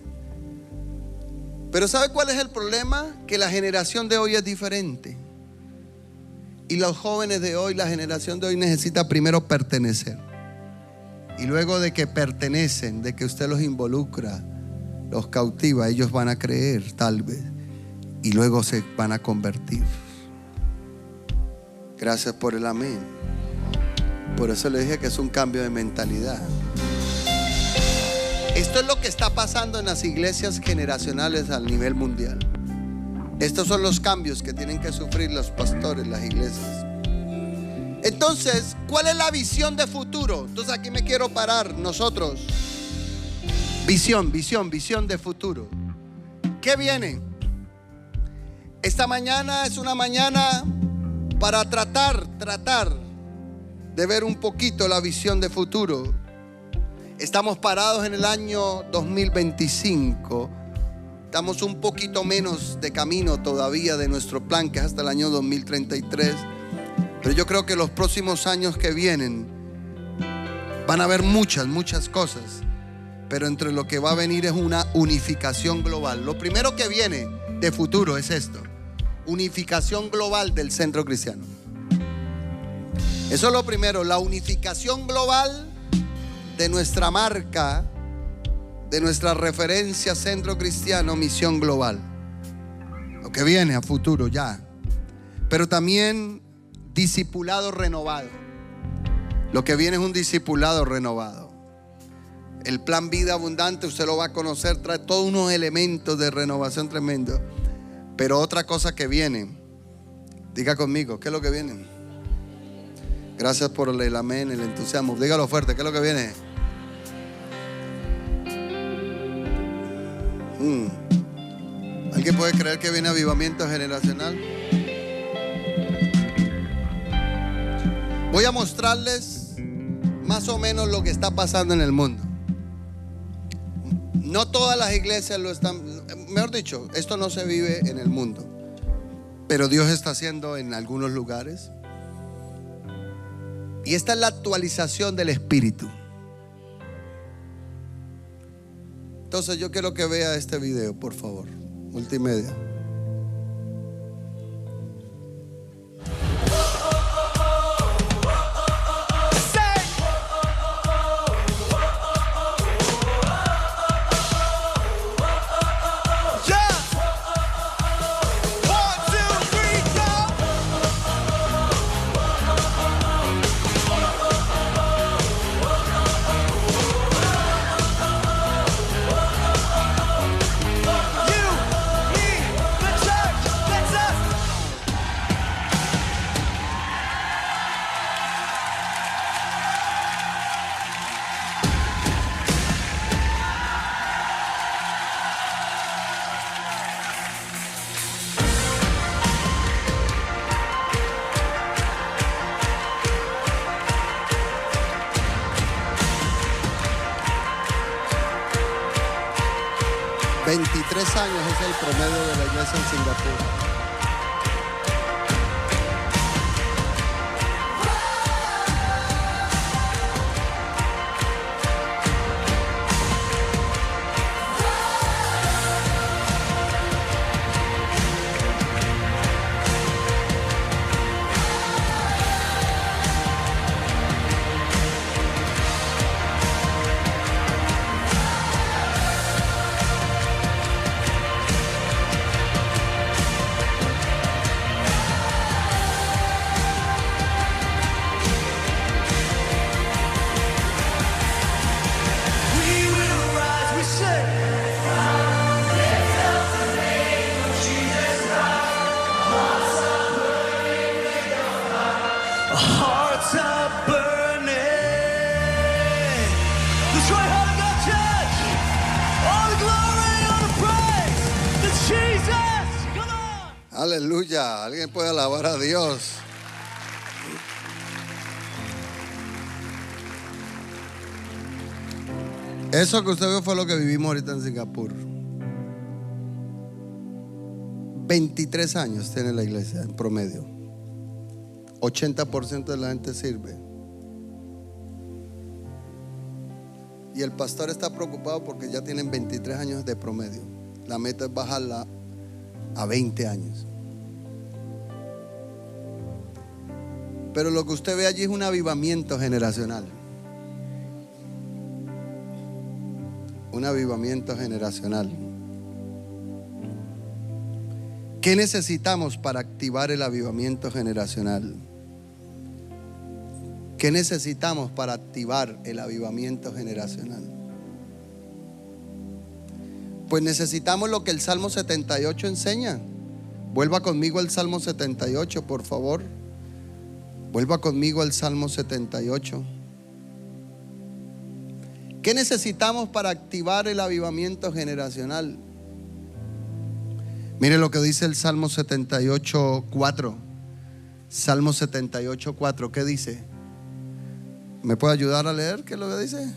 Pero ¿sabe cuál es el problema? Que la generación de hoy es diferente. Y los jóvenes de hoy, la generación de hoy necesita primero pertenecer. Y luego de que pertenecen, de que usted los involucra, los cautiva, ellos van a creer tal vez. Y luego se van a convertir. Gracias por el amén. Por eso le dije que es un cambio de mentalidad. Esto es lo que está pasando en las iglesias generacionales a nivel mundial. Estos son los cambios que tienen que sufrir los pastores, las iglesias. Entonces, ¿cuál es la visión de futuro? Entonces aquí me quiero parar nosotros. Visión de futuro. ¿Qué viene? Esta mañana es una mañana para tratar de ver un poquito la visión de futuro. Estamos parados en el año 2025. Estamos un poquito menos de camino todavía de nuestro plan, que es hasta el año 2033. Pero yo creo que los próximos años que vienen van a haber muchas cosas. Pero entre lo que va a venir es una unificación global. Lo primero que viene de futuro es esto: unificación global del centro cristiano. Eso es lo primero, la unificación global de nuestra marca, de nuestra referencia centro cristiano, misión global. Lo que viene a futuro ya. Pero también discipulado renovado. Lo que viene es un discipulado renovado. El plan Vida Abundante, usted lo va a conocer, trae todos unos elementos de renovación tremendo. Pero otra cosa que viene, diga conmigo, ¿qué es lo que viene? Gracias por el amén, el entusiasmo. Dígalo fuerte, ¿qué es lo que viene? ¿Alguien puede creer que viene avivamiento generacional? Voy a mostrarles más o menos lo que está pasando en el mundo. No todas las iglesias lo están, mejor dicho, esto no se vive en el mundo, pero Dios está haciendo en algunos lugares. Y esta es la actualización del espíritu. Entonces yo quiero que vea este video, por favor. Multimedia. Años es el promedio de la iglesia en Singapur. Aleluya. Alguien puede alabar a Dios. Eso que usted vio fue lo que vivimos ahorita en Singapur. 23 años tiene la iglesia en promedio. 80% de la gente sirve. Y el pastor está preocupado porque ya tienen 23 años de promedio. La meta es bajarla a 20 años. Pero lo que usted ve allí es un avivamiento generacional. Un avivamiento generacional. ¿Qué necesitamos para activar el avivamiento generacional? ¿Qué necesitamos para activar el avivamiento generacional? Pues necesitamos lo que el Salmo 78 enseña. Vuelva conmigo al Salmo 78, por favor. Vuelva conmigo al Salmo 78. ¿Qué necesitamos para activar el avivamiento generacional? Mire lo que dice el Salmo 78, 4. Salmo 78, 4. ¿Qué dice? ¿Me puede ayudar a leer qué es lo que dice?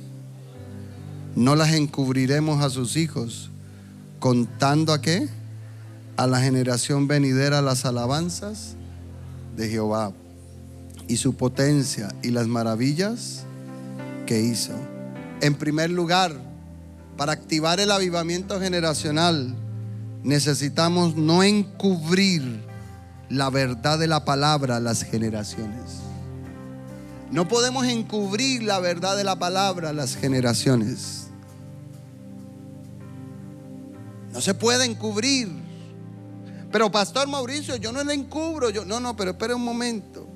No las encubriremos a sus hijos, contando ¿a qué? A la generación venidera las alabanzas de Jehová y su potencia y las maravillas que hizo. En primer lugar, para activar el avivamiento generacional, necesitamos no encubrir la verdad de la palabra a las generaciones. No podemos encubrir la verdad de la palabra a las generaciones. No se puede encubrir. Pero pastor Mauricio, yo no le encubro. No, pero espere un momento.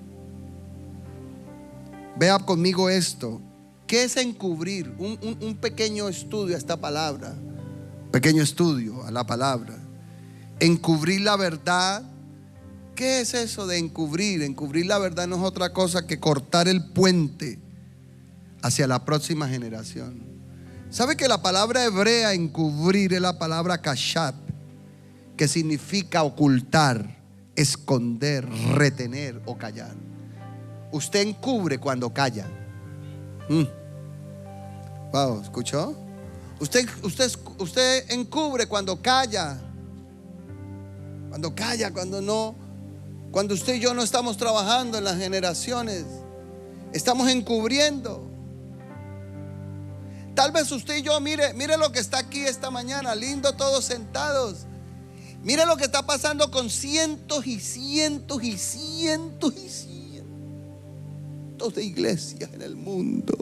Vea conmigo esto. ¿Qué es encubrir? Un pequeño estudio a esta palabra. Pequeño estudio a la palabra. Encubrir la verdad. ¿Qué es eso de encubrir? Encubrir la verdad no es otra cosa que cortar el puente hacia la próxima generación. ¿Sabe que la palabra hebrea encubrir es la palabra kashab, que significa ocultar, esconder, retener o callar? Usted encubre cuando calla. Wow, ¿escuchó? Usted encubre cuando calla. Cuando calla, cuando no. Cuando usted y yo no estamos trabajando en las generaciones, estamos encubriendo. Tal vez usted y yo, mire lo que está aquí esta mañana, lindo todos sentados. Mire lo que está pasando con cientos y cientos y cientos y cientos de iglesias en el mundo,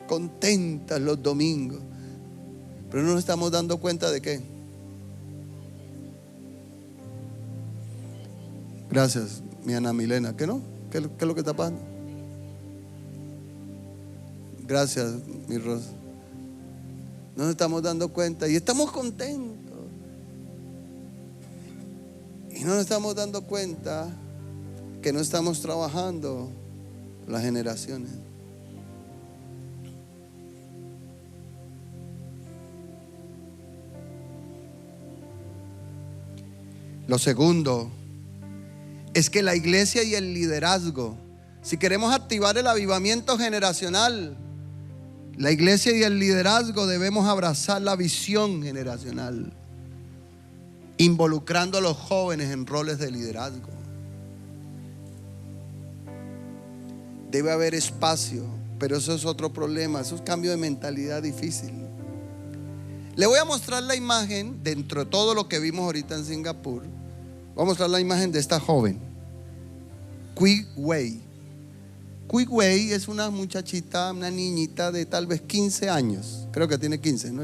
contentas los domingos. Pero no nos estamos dando cuenta de qué. Gracias, mi Ana Milena. ¿Qué no? ¿Qué es lo que está pasando? Gracias, mi Rosa. No nos estamos dando cuenta y estamos contentos. Y no nos estamos dando cuenta que no estamos trabajando las generaciones. Lo segundo es que la iglesia y el liderazgo, si queremos activar el avivamiento generacional, la iglesia y el liderazgo debemos abrazar la visión generacional, involucrando a los jóvenes en roles de liderazgo. Debe haber espacio, pero eso es otro problema, eso es cambio de mentalidad difícil. Le voy a mostrar la imagen, dentro de todo lo que vimos ahorita en Singapur. Voy a mostrar la imagen de esta joven, Qui Wei. Qui Wei es una muchachita, una niñita de tal vez 15 años. Creo que tiene 15, ¿no?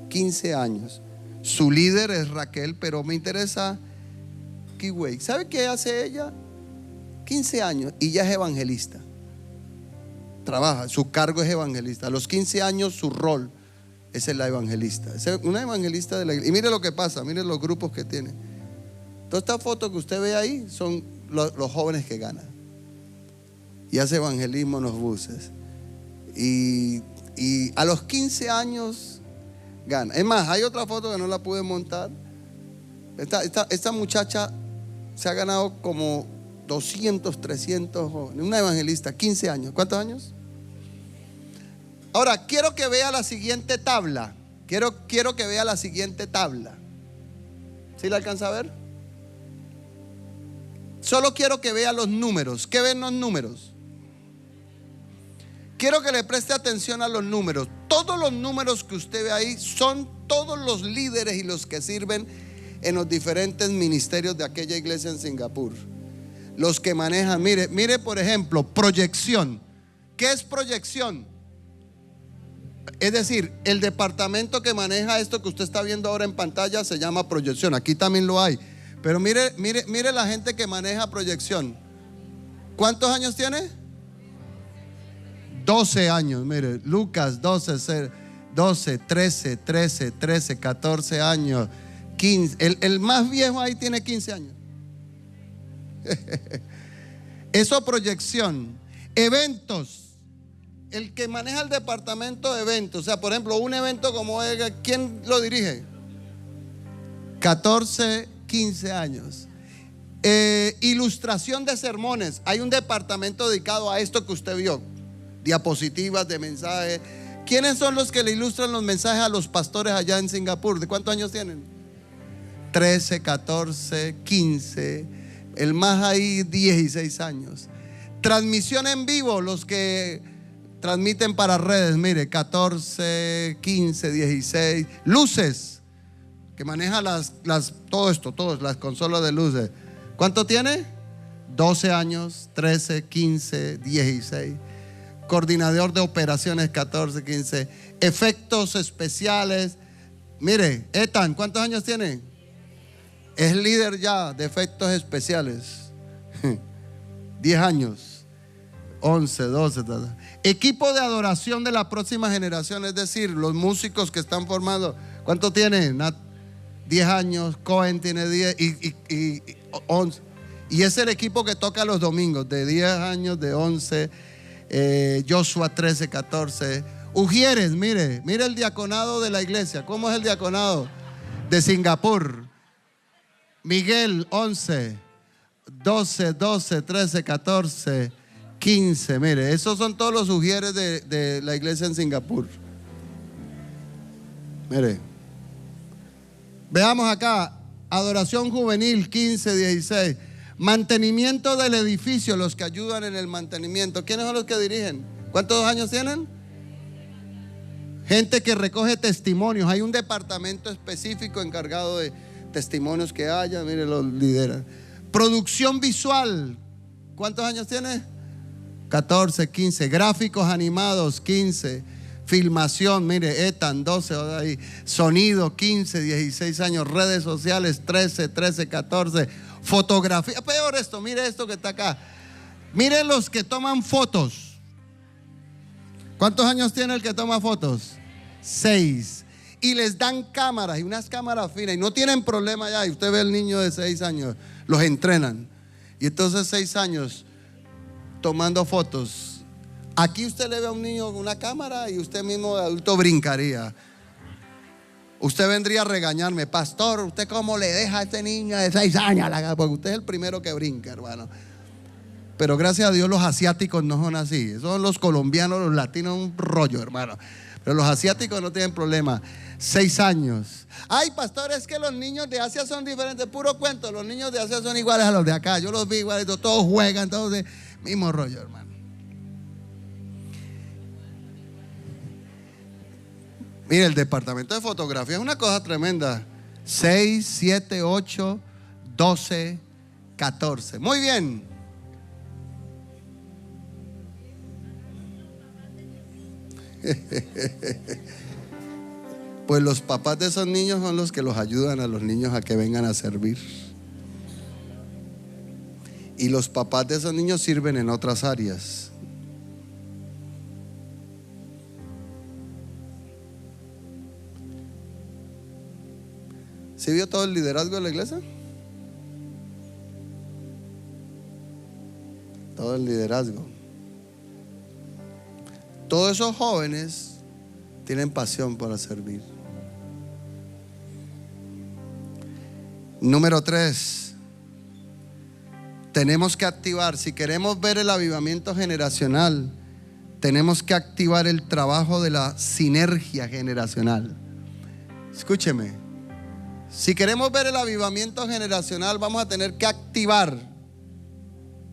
15 años. Su líder es Raquel, pero me interesa Qui Wei. ¿Sabe qué hace ella? 15 años y ya es evangelista. Trabaja, su cargo es evangelista. A los 15 años su rol es la evangelista. Es una evangelista de la iglesia. Y mire lo que pasa, mire los grupos que tiene. Todas estas fotos que usted ve ahí son los jóvenes que ganan. Y hace evangelismo en los buses. Y a los 15 años gana. Es más, hay otra foto que no la pude montar, Esta muchacha se ha ganado como 200, 300 jóvenes. Una evangelista, 15 años. ¿Cuántos años? Ahora, quiero que vea la siguiente tabla. Quiero que vea la siguiente tabla. ¿Sí la alcanza a ver? Solo quiero que vea los números. ¿Qué ven los números? Quiero que le preste atención a los números. Todos los números que usted ve ahí son todos los líderes y los que sirven en los diferentes ministerios de aquella iglesia en Singapur. Los que manejan, mire por ejemplo, proyección. ¿Qué es proyección? Es decir, el departamento que maneja esto que usted está viendo ahora en pantalla se llama proyección. Aquí también lo hay. Pero mire la gente que maneja proyección. ¿Cuántos años tiene? 12 años. Mire, Lucas 12, 13, 14 años, 15. El más viejo ahí tiene 15 años. Eso, proyección. Eventos. El que maneja el departamento de eventos, o sea, por ejemplo, un evento como ¿quién lo dirige? 14, 15 años. Ilustración de sermones. Hay un departamento dedicado a esto que usted vio. Diapositivas de mensajes. ¿Quiénes son los que le ilustran los mensajes a los pastores allá en Singapur? ¿De cuántos años tienen? 13, 14, 15. El más ahí 16 años. Transmisión en vivo, los que transmiten para redes, mire, 14, 15, 16. Luces, que maneja todas las consolas de luces. ¿Cuánto tiene? 12 años, 13, 15, 16. Coordinador de operaciones, 14, 15. Efectos especiales. Mire, Ethan, ¿cuántos años tiene? Es líder ya de efectos especiales. 10 años. 11, 12. Equipo de adoración de la próxima generación, es decir, los músicos que están formando. ¿Cuánto tienen? 10 años. Cohen tiene 10 y 11. Y es el equipo que toca los domingos, de 10 años, de 11. Joshua 13, 14. Ujieres, mire el diaconado de la iglesia. ¿Cómo es el diaconado? De Singapur. Miguel 11, 12, 13, 14, 15. Mire, esos son todos los ujieres de la iglesia en Singapur. Mire, veamos acá. Adoración juvenil 15, 16. Mantenimiento del edificio, los que ayudan en el mantenimiento. ¿Quiénes son los que dirigen? ¿Cuántos años tienen? Gente que recoge testimonios. Hay un departamento específico encargado de testimonios que haya. Mire, los lideran. Producción visual. ¿Cuántos años tiene? 14, 15. Gráficos animados 15. Filmación, mire, Ethan 12 ahí. Sonido 15, 16 años. Redes sociales 13, 14. Fotografía, peor esto, mire esto que está acá. Mire los que toman fotos. ¿Cuántos años tiene el que toma fotos? 6. Y les dan cámaras, y unas cámaras finas, y no tienen problema ya. Y usted ve el niño de 6 años, los entrenan. Y entonces 6 años tomando fotos. Aquí usted le ve a un niño con una cámara y usted mismo de adulto brincaría. Usted vendría a regañarme, pastor, ¿usted cómo le deja a este niño de 6 años? Porque usted es el primero que brinca, hermano. Pero gracias a Dios los asiáticos no son así. Esos son los colombianos, los latinos, un rollo, hermano. Pero los asiáticos no tienen problema. 6 años. Ay, pastor, es que los niños de Asia son diferentes. Puro cuento, los niños de Asia son iguales a los de acá. Yo los vi iguales, todos juegan, todos de mismo rollo, hermano. Mire, el departamento de fotografía es una cosa tremenda. 6, 7, 8, 12, 14. Muy bien. Pues los papás de esos niños son los que los ayudan a los niños a que vengan a servir. Y los papás de esos niños sirven en otras áreas. ¿Sí vio todo el liderazgo de la iglesia? Todo el liderazgo. Todos esos jóvenes tienen pasión para servir. Número 3, tenemos que activar, si queremos ver el avivamiento generacional, tenemos que activar el trabajo de la sinergia generacional. Escúcheme, si queremos ver el avivamiento generacional, vamos a tener que activar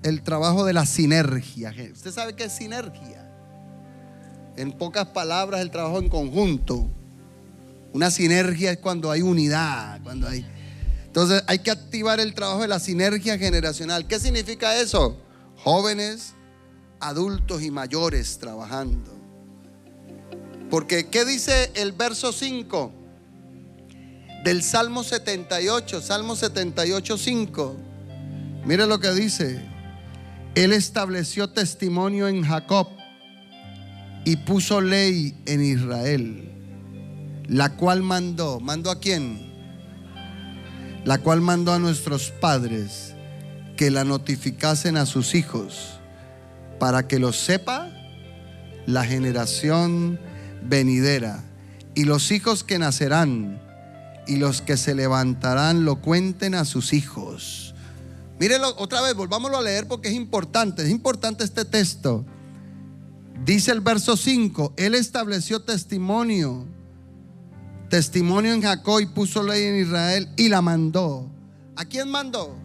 el trabajo de la sinergia. ¿Usted sabe qué es sinergia? En pocas palabras, el trabajo en conjunto. Una sinergia es cuando hay unidad, Entonces hay que activar el trabajo de la sinergia generacional. ¿Qué significa eso? Jóvenes, adultos y mayores trabajando. Porque ¿qué dice el verso 5 del Salmo 78? Salmo 78, 5. Mire lo que dice. Él estableció testimonio en Jacob y puso ley en Israel, la cual mandó. ¿Mandó a quién? La cual mandó a nuestros padres que la notificasen a sus hijos, para que lo sepa la generación venidera, y los hijos que nacerán y los que se levantarán lo cuenten a sus hijos. Mírenlo otra vez, volvámoslo a leer porque es importante este texto. Dice el verso 5, Él estableció testimonio en Jacob y puso ley en Israel y la mandó. ¿A quién mandó?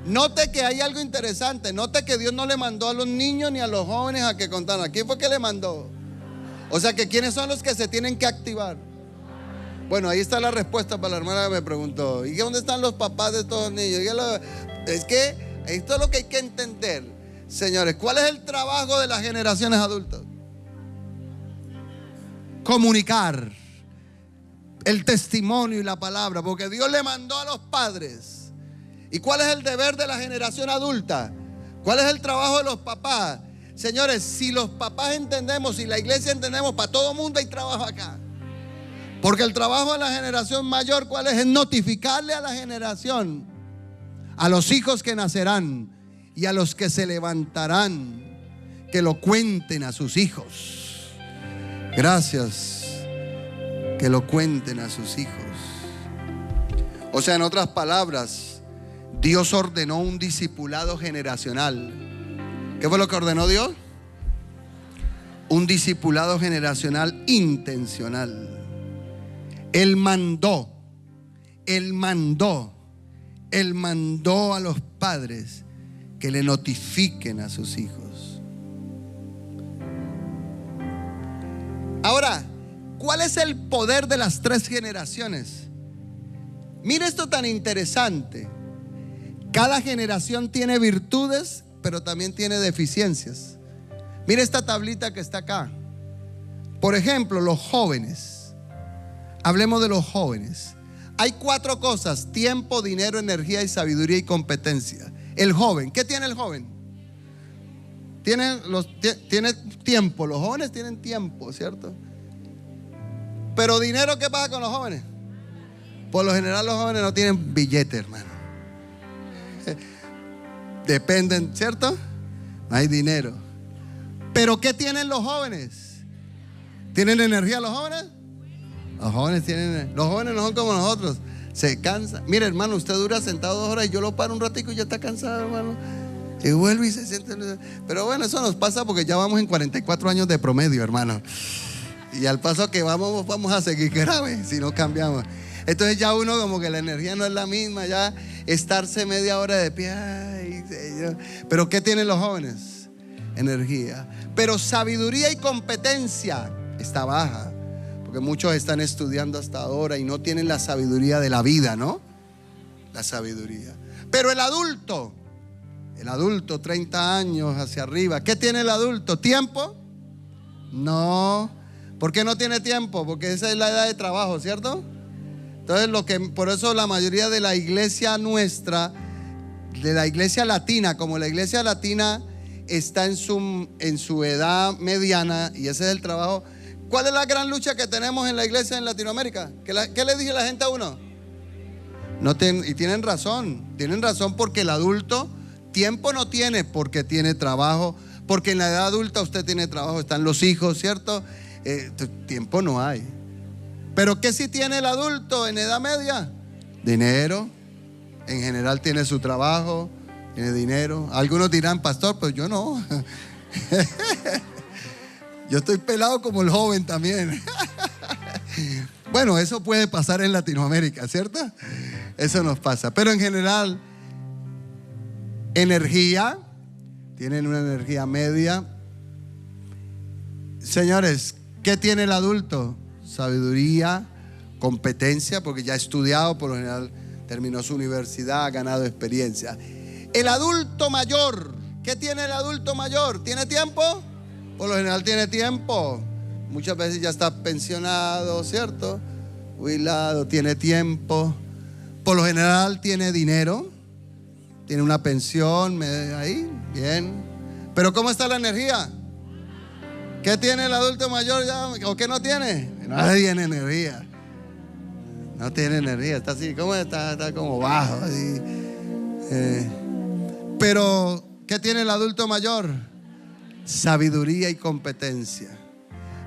Note que hay algo interesante. Note que Dios no le mandó a los niños ni a los jóvenes a que contaran. ¿A quién fue que le mandó? O sea que ¿quiénes son los que se tienen que activar? Bueno, ahí está la respuesta para la hermana que me preguntó. ¿Y dónde están los papás de todos los niños? Es que esto es lo que hay que entender, señores. ¿Cuál es el trabajo de las generaciones adultas? Comunicar el testimonio y la palabra, porque Dios le mandó a los padres. ¿Y cuál es el deber de la generación adulta? ¿Cuál es el trabajo de los papás? Señores, si los papás entendemos, si la iglesia entendemos, para todo mundo hay trabajo acá. Porque el trabajo de la generación mayor, ¿cuál es? Es notificarle a la generación, a los hijos que nacerán y a los que se levantarán, que lo cuenten a sus hijos. Gracias. Que lo cuenten a sus hijos. O sea, en otras palabras, Dios ordenó un discipulado generacional. ¿Qué fue lo que ordenó Dios? Un discipulado generacional intencional. Él mandó a los padres que le notifiquen a sus hijos. Ahora, ¿cuál es el poder de las 3 generaciones? Mire esto tan interesante. Cada generación tiene virtudes, pero también tiene deficiencias. Mire esta tablita que está acá. Por ejemplo, los jóvenes. Hablemos de los jóvenes. Hay 4 cosas: tiempo, dinero, energía y sabiduría y competencia. El joven, ¿qué tiene el joven? Tiene tiempo. Los jóvenes tienen tiempo, ¿cierto? Pero dinero, ¿qué pasa con los jóvenes? Por lo general los jóvenes no tienen billete, hermano. Dependen, ¿cierto? No hay dinero. Pero ¿qué tienen los jóvenes? ¿Tienen energía los jóvenes? Los jóvenes no son como nosotros. Se cansan. Mire, hermano, usted dura sentado 2 horas y yo lo paro un ratico y ya está cansado, hermano. Y vuelve y se siente. Pero bueno, eso nos pasa porque ya vamos en 44 años de promedio, hermano. Y al paso que vamos a seguir grave si no cambiamos. Entonces ya uno como que la energía no es la misma. Ya estarse media hora de pie. Ay, Señor. Pero ¿qué tienen los jóvenes? Energía. Pero sabiduría y competencia está baja. Porque muchos están estudiando hasta ahora y no tienen la sabiduría de la vida, ¿no? La sabiduría. Pero el adulto, 30 años hacia arriba, ¿qué tiene el adulto? ¿Tiempo? No. ¿Por qué no tiene tiempo? Porque esa es la edad de trabajo, ¿cierto? Entonces por eso la mayoría de la iglesia nuestra, de la iglesia latina, como la iglesia latina está en su edad mediana, y ese es el trabajo. ¿Cuál es la gran lucha que tenemos en la iglesia en Latinoamérica? ¿Qué le dice la gente a uno? Y tienen razón porque el adulto tiempo no tiene porque tiene trabajo, porque en la edad adulta usted tiene trabajo, están los hijos, ¿cierto? Tiempo no hay. Pero ¿qué sí tiene el adulto en edad media? Dinero, En general tiene su trabajo, tiene dinero. Algunos dirán, pastor, pues yo no. Yo estoy pelado como el joven también. Bueno, eso puede pasar en Latinoamérica, ¿cierto? Eso nos pasa. Pero en general, energía, tienen una energía media. Señores, ¿qué tiene el adulto? Sabiduría, competencia, porque ya ha estudiado, por lo general terminó su universidad, ha ganado experiencia. El adulto mayor, ¿qué tiene el adulto mayor? ¿Tiene tiempo? Por lo general tiene tiempo. Muchas veces ya está pensionado, ¿cierto? Jubilado, tiene tiempo. Por lo general tiene dinero, tiene una pensión ahí, bien. Pero ¿cómo está la energía? ¿Qué tiene el adulto mayor ya? ¿O qué no tiene? No tiene energía. No tiene energía, está así, ¿cómo está? Está como bajo. Así. Pero ¿qué tiene el adulto mayor? Sabiduría y competencia.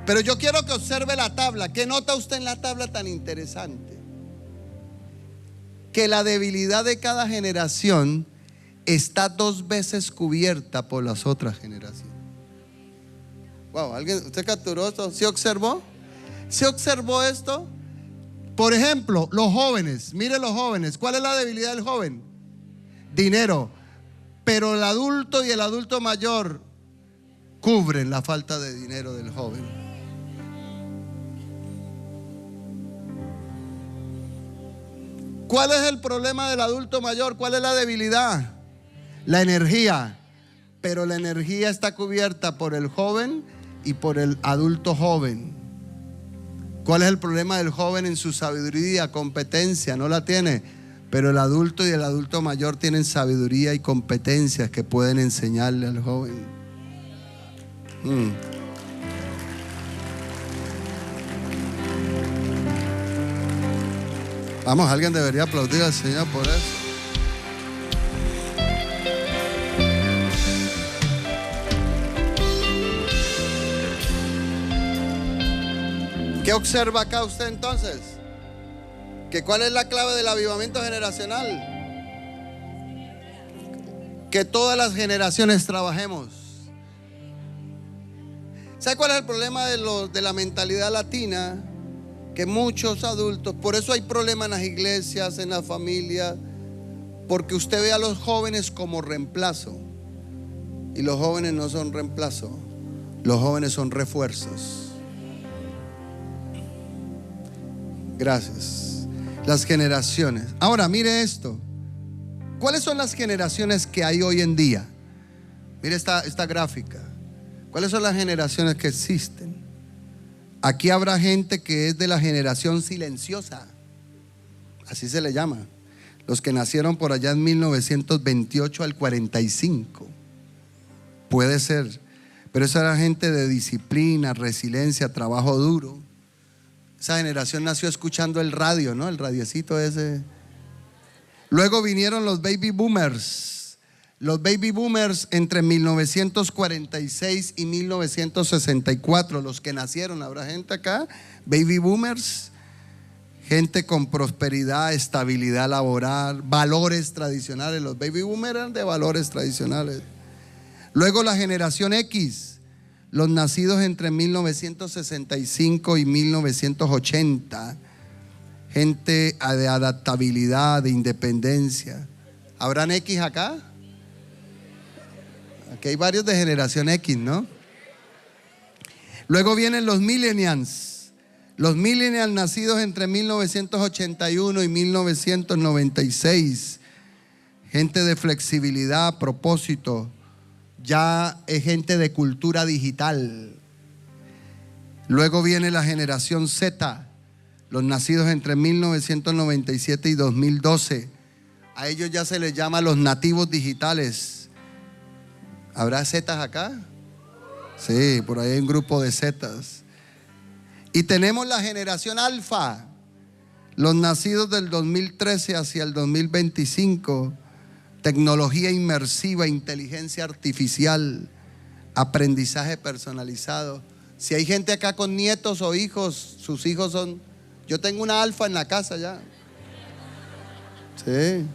Pero yo quiero que observe la tabla. ¿Qué nota usted en la tabla tan interesante? Que la debilidad de cada generación está 2 veces cubierta por las otras generaciones. Wow, ¿usted capturó esto? ¿Sí observó? ¿Sí observó esto? Por ejemplo, los jóvenes. Mire los jóvenes. ¿Cuál es la debilidad del joven? Dinero. Pero el adulto y el adulto mayor cubren la falta de dinero del joven. ¿Cuál es el problema del adulto mayor? ¿Cuál es la debilidad? La energía. Pero la energía está cubierta por el joven y por el adulto joven. ¿Cuál es el problema del joven en su sabiduría, competencia? No la tiene. Pero el adulto y el adulto mayor tienen sabiduría y competencias que pueden enseñarle al joven. Vamos, alguien debería aplaudir al Señor por eso. ¿Qué observa acá usted entonces? ¿Que cuál es la clave del avivamiento generacional? Que todas las generaciones trabajemos. ¿Sabe cuál es el problema de la mentalidad latina? Que muchos adultos, por eso hay problemas en las iglesias, en las familias, porque usted ve a los jóvenes como reemplazo. Y los jóvenes no son reemplazo, los jóvenes son refuerzos. Gracias. Las generaciones. Ahora mire esto. ¿Cuáles son las generaciones que hay hoy en día? Mire esta gráfica. ¿Cuáles son las generaciones que existen? Aquí habrá gente que es de la generación silenciosa. Así se le llama. Los que nacieron por allá en 1928 al 45. Puede ser. Pero esa era gente de disciplina, resiliencia, trabajo duro. Esa generación nació escuchando el radio, ¿no? El radiecito ese. Luego vinieron los baby boomers. Los baby boomers entre 1946 y 1964. Los que nacieron, habrá gente acá, baby boomers. Gente con prosperidad, estabilidad laboral, valores tradicionales. Los baby boomers eran de valores tradicionales. Luego la generación X. Los nacidos entre 1965 y 1980, gente de adaptabilidad, de independencia. ¿Habrán X acá? Aquí hay varios de generación X, ¿no? Luego vienen los millennials. Los millennials nacidos entre 1981 y 1996. Gente de flexibilidad, propósito. Ya es gente de cultura digital. Luego viene la generación Z, los nacidos entre 1997 y 2012. A ellos ya se les llama los nativos digitales. ¿Habrá Zetas acá? Sí, por ahí hay un grupo de Zetas. Y tenemos la generación Alfa, los nacidos del 2013 hacia el 2025. Tecnología inmersiva, inteligencia artificial, aprendizaje personalizado. Si hay gente acá con nietos o hijos, sus hijos son... Yo tengo una alfa en la casa ya. Sí.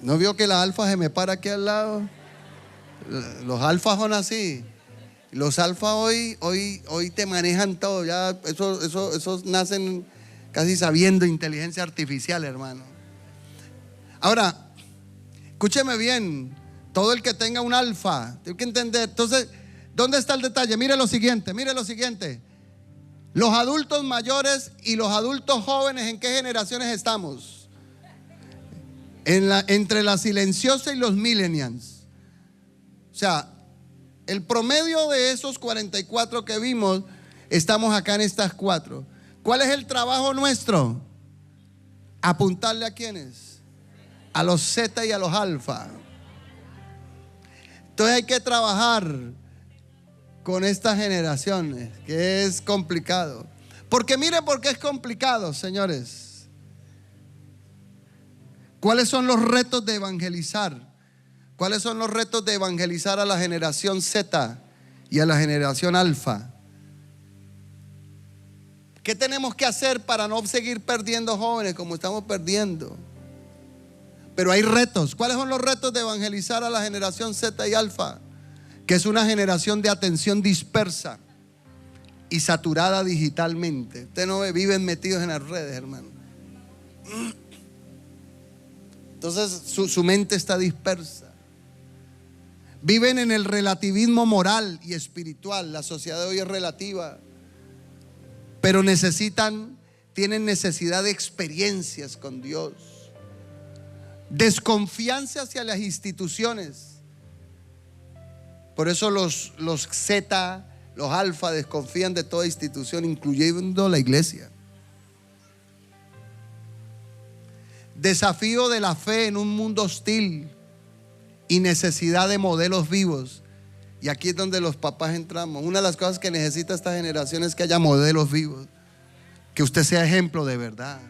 ¿No vio que la alfa se me para aquí al lado? Los alfas son así. Los alfas hoy te manejan todo. Ya esos nacen casi sabiendo inteligencia artificial, hermano. Ahora, escúcheme bien. Todo el que tenga un alfa tiene que entender. Entonces, ¿dónde está el detalle? Mire lo siguiente. Los adultos mayores y los adultos jóvenes, ¿en qué generaciones estamos? Entre la silenciosa y los millennials. O sea, el promedio de esos 44 que vimos, estamos acá en estas 4. ¿Cuál es el trabajo nuestro? Apuntarle a quiénes, a los Z y a los alfa. Entonces hay que trabajar con estas generaciones, que es complicado. Porque mire por qué es complicado, señores. ¿Cuáles son los retos de evangelizar? ¿Cuáles son los retos de evangelizar a la generación Z y a la generación alfa? ¿Qué tenemos que hacer para no seguir perdiendo jóvenes como estamos perdiendo? Pero hay retos. ¿Cuáles son los retos de evangelizar a la generación Z y alfa? Que es una generación de atención dispersa y saturada digitalmente. Ustedes no viven metidos en las redes, hermano. Entonces su mente está dispersa. Viven en el relativismo moral y espiritual. La sociedad de hoy es relativa, pero tienen necesidad de experiencias con Dios. Desconfianza hacia las instituciones. Por eso los Z, los alfa desconfían de toda institución, incluyendo la iglesia. Desafío de la fe en un mundo hostil y necesidad de modelos vivos. Y aquí es donde los papás entramos. Una de las cosas que necesita esta generación es que haya modelos vivos, que usted sea ejemplo de verdad.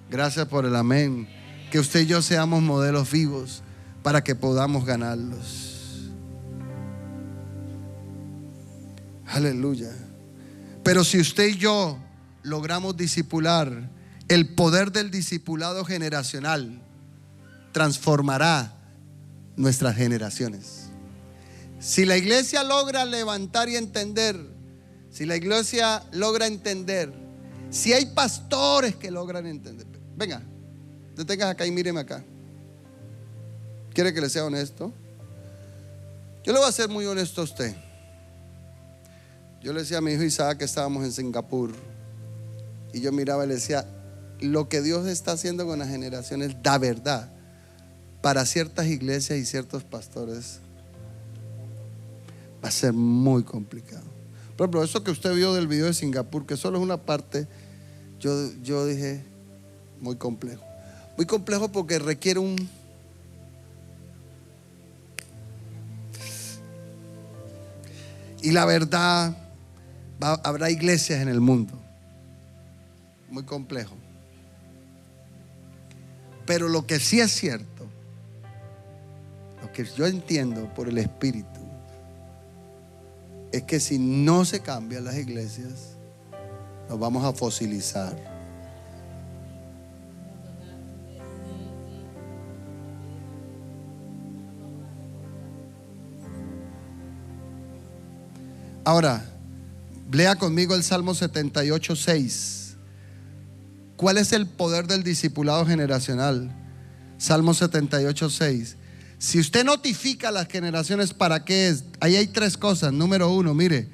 Gracias por el amén. Que usted y yo seamos modelos vivos para que podamos ganarlos. Aleluya. Pero si usted y yo logramos discipular, el poder del discipulado generacional transformará nuestras generaciones. Si la iglesia logra levantar y entender, si la iglesia logra entender, si hay pastores que logran entender, venga, detengas acá y míreme acá. ¿Quiere que le sea honesto? Yo le voy a ser muy honesto a usted. Yo le decía a mi hijo Isaac que estábamos en Singapur, y yo miraba y le decía: lo que Dios está haciendo con las generaciones, da verdad, para ciertas iglesias y ciertos pastores va a ser muy complicado. Por ejemplo, eso que usted vio del video de Singapur, que solo es una parte, yo dije, muy complejo. Muy complejo porque requiere y la verdad, habrá iglesias en el mundo. Muy complejo. Pero lo que sí es cierto, lo que yo entiendo por el Espíritu, es que si no se cambian las iglesias, nos vamos a fosilizar. Ahora, lea conmigo el Salmo 78:6. ¿Cuál es el poder del discipulado generacional? Salmo 78:6. Si usted notifica a las generaciones, ¿para qué es? Ahí hay 3 cosas. Número 1, mire,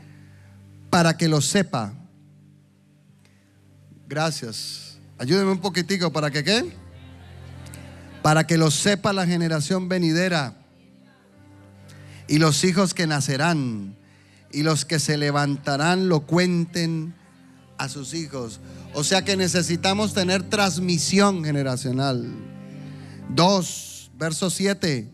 para que lo sepa. Gracias. Ayúdeme un poquitico. ¿Para que qué? Para que lo sepa la generación venidera, y los hijos que nacerán, y los que se levantarán lo cuenten a sus hijos. O sea que necesitamos tener transmisión generacional. 2, verso 7.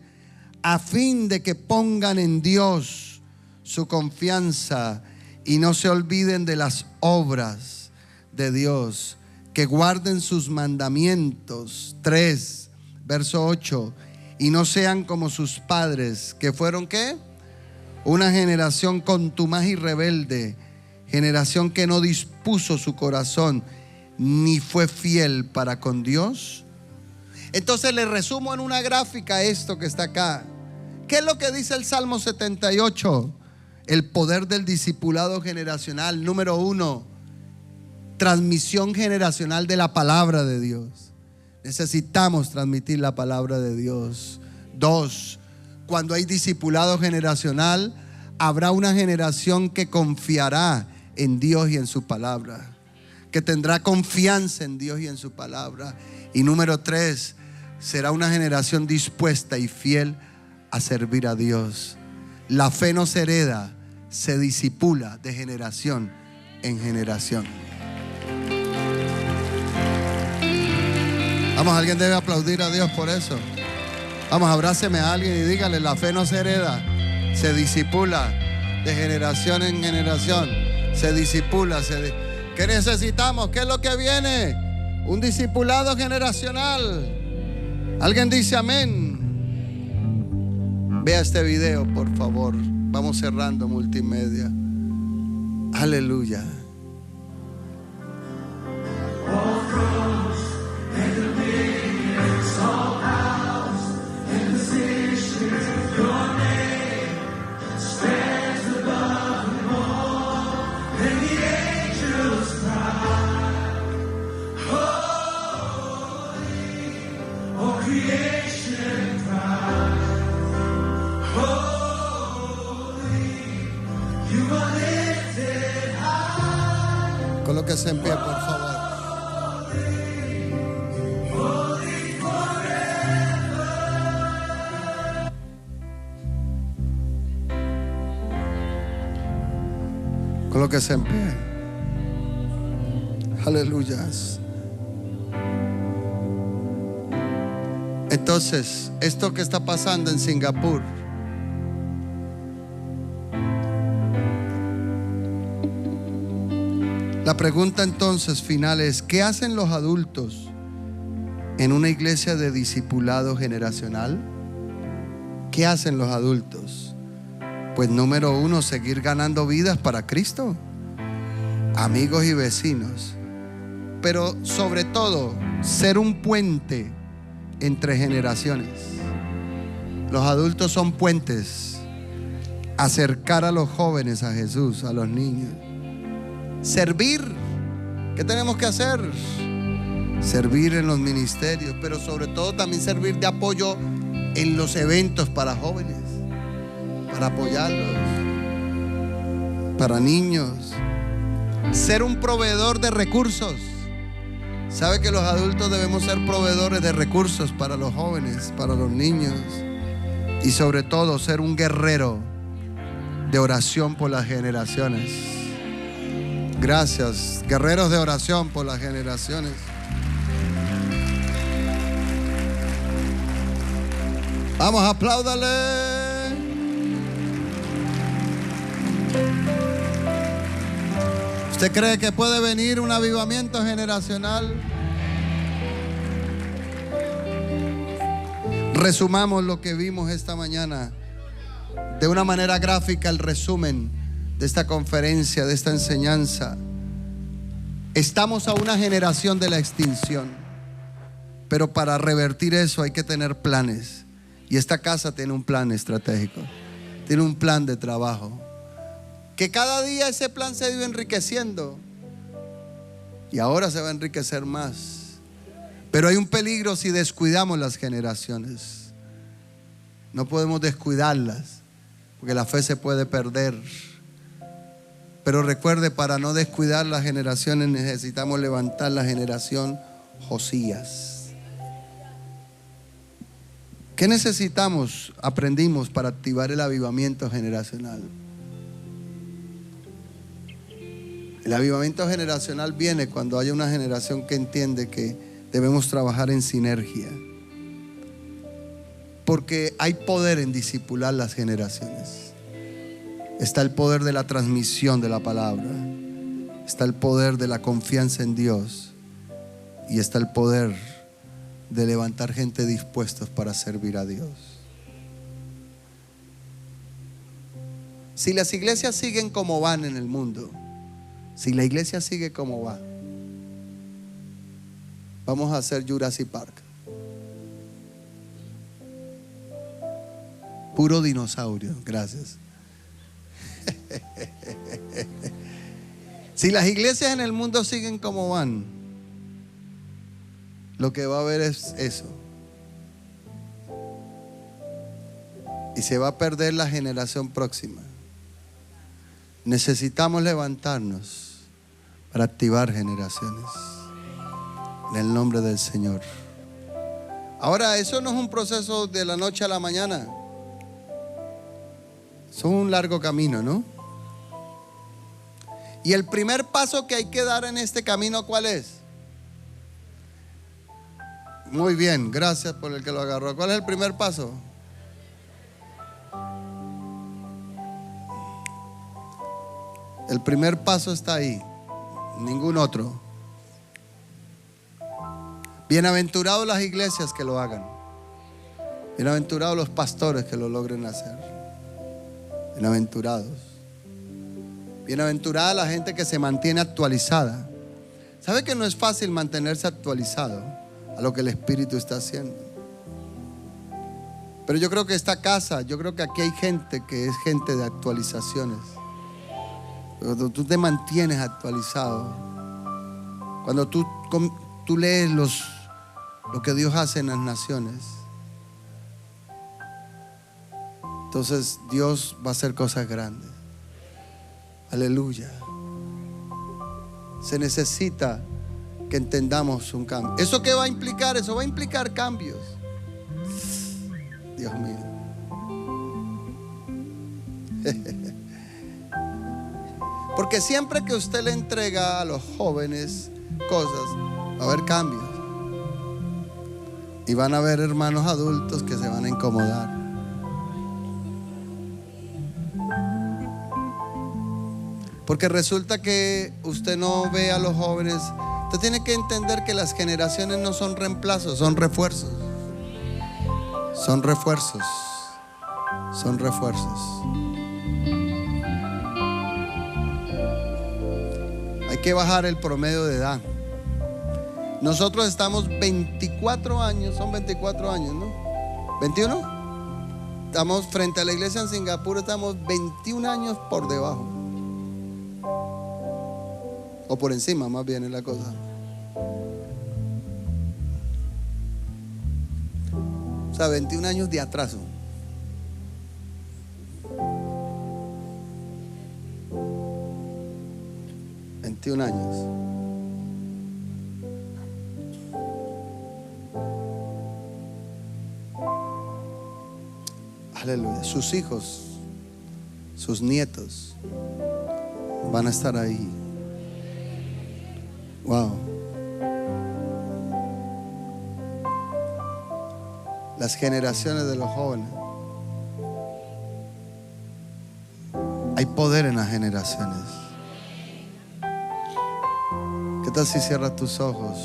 A fin de que pongan en Dios su confianza y no se olviden de las obras de Dios, que guarden sus mandamientos. 3, verso 8. Y no sean como sus padres, que fueron ¿qué? Una generación contumaz y rebelde, generación que no dispuso su corazón ni fue fiel para con Dios. Entonces le resumo en una gráfica esto que está acá. ¿Qué es lo que dice el Salmo 78? El poder del discipulado generacional. Número 1, transmisión generacional de la palabra de Dios. Necesitamos transmitir la palabra de Dios. 2, cuando hay discipulado generacional, habrá una generación que confiará en Dios y en su palabra, que tendrá confianza en Dios y en su palabra. Y número 3, será una generación dispuesta y fiel a servir a Dios. La fe no se hereda, se disipula de generación en generación. Vamos, alguien debe aplaudir a Dios por eso. Vamos, abráceme a alguien y dígale: la fe no se hereda, se disipula de generación en generación. Se disipula. ¿Qué necesitamos? ¿Qué es lo que viene? Un discipulado generacional. ¿Alguien dice amén? Vea este video, por favor. Vamos cerrando multimedia. Aleluya. Colóquese en pie, por favor. Colóquese en pie. Aleluya. Entonces, esto que está pasando en Singapur, la pregunta entonces final es: ¿qué hacen los adultos en una iglesia de discipulado generacional? ¿Qué hacen los adultos? Pues número 1, seguir ganando vidas para Cristo, amigos y vecinos, pero sobre todo ser un puente entre generaciones. Los adultos son puentes, acercar a los jóvenes a Jesús, a los niños. Servir. ¿Qué tenemos que hacer? Servir en los ministerios, pero sobre todo también servir de apoyo en los eventos para jóvenes, para apoyarlos, para niños. Ser un proveedor de recursos. ¿Sabe que los adultos debemos ser proveedores de recursos para los jóvenes, para los niños? Y sobre todo ser un guerrero de oración por las generaciones. Gracias, guerreros de oración por las generaciones. Vamos, apláudale. ¿Usted cree que puede venir un avivamiento generacional? Resumamos lo que vimos esta mañana de una manera gráfica, el resumen de esta conferencia, de esta enseñanza. Estamos a una generación de la extinción, pero para revertir eso hay que tener planes. Y esta casa tiene un plan estratégico, tiene un plan de trabajo, que cada día ese plan se ha ido enriqueciendo y ahora se va a enriquecer más. Pero hay un peligro si descuidamos las generaciones. No podemos descuidarlas, porque la fe se puede perder. Pero recuerde, para no descuidar las generaciones necesitamos levantar la generación Josías. ¿Qué necesitamos? Aprendimos para activar el avivamiento generacional. El avivamiento generacional viene cuando haya una generación que entiende que debemos trabajar en sinergia, porque hay poder en discipular las generaciones. Está el poder de la transmisión de la palabra, está el poder de la confianza en Dios y está el poder de levantar gente dispuestos para servir a Dios. Si las iglesias siguen como van en el mundo, si la iglesia sigue como va, vamos a hacer Jurassic Park. Puro dinosaurio, gracias. Si las iglesias en el mundo siguen como van, lo que va a haber es eso. Y se va a perder la generación próxima. Necesitamos levantarnos para activar generaciones en el nombre del Señor. Ahora, eso no es un proceso de la noche a la mañana. Es un largo camino, ¿no? Y el primer paso que hay que dar en este camino, ¿cuál es? Muy bien, gracias por el que lo agarró. ¿Cuál es el primer paso? El primer paso está ahí, ningún otro. Bienaventurados las iglesias que lo hagan. Bienaventurados los pastores que lo logren hacer. Bienaventurados. Bienaventurada la gente que se mantiene actualizada. ¿Sabe que no es fácil mantenerse actualizado a lo que el Espíritu está haciendo? Pero yo creo que esta casa, yo creo que aquí hay gente que es gente de actualizaciones. Cuando tú te mantienes actualizado, cuando tú lees lo que Dios hace en las naciones, entonces Dios va a hacer cosas grandes. Aleluya. Se necesita que entendamos un cambio. ¿Eso qué va a implicar? Eso va a implicar cambios. Dios mío. Porque siempre que usted le entrega a los jóvenes cosas, va a haber cambios. Y van a haber hermanos adultos que se van a incomodar. Porque resulta que usted no ve a los jóvenes. Usted tiene que entender que las generaciones no son reemplazos, son refuerzos. Son refuerzos. Son refuerzos. Hay que bajar el promedio de edad. Nosotros estamos 24 años, son 24 años, ¿no? ¿21? Estamos frente a la iglesia en Singapur, estamos 21 años por debajo. O por encima, más bien es la cosa. O sea, 21 años de atraso. Un años. Aleluya. Sus hijos, sus nietos van a estar ahí. Wow. Las generaciones de los jóvenes. Hay poder en las generaciones. ¿Qué tal si cierras tus ojos?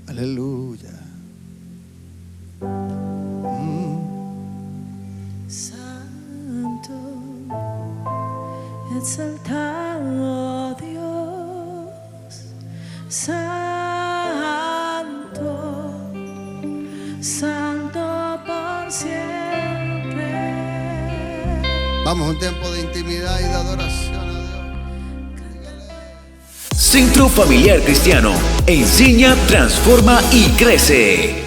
Aleluya. Santo, exaltado Dios. Santo, santo por siempre. Vamos, un tiempo de intimidad y de adoración a Dios. Centro Familiar Cristiano. Enseña, transforma y crece.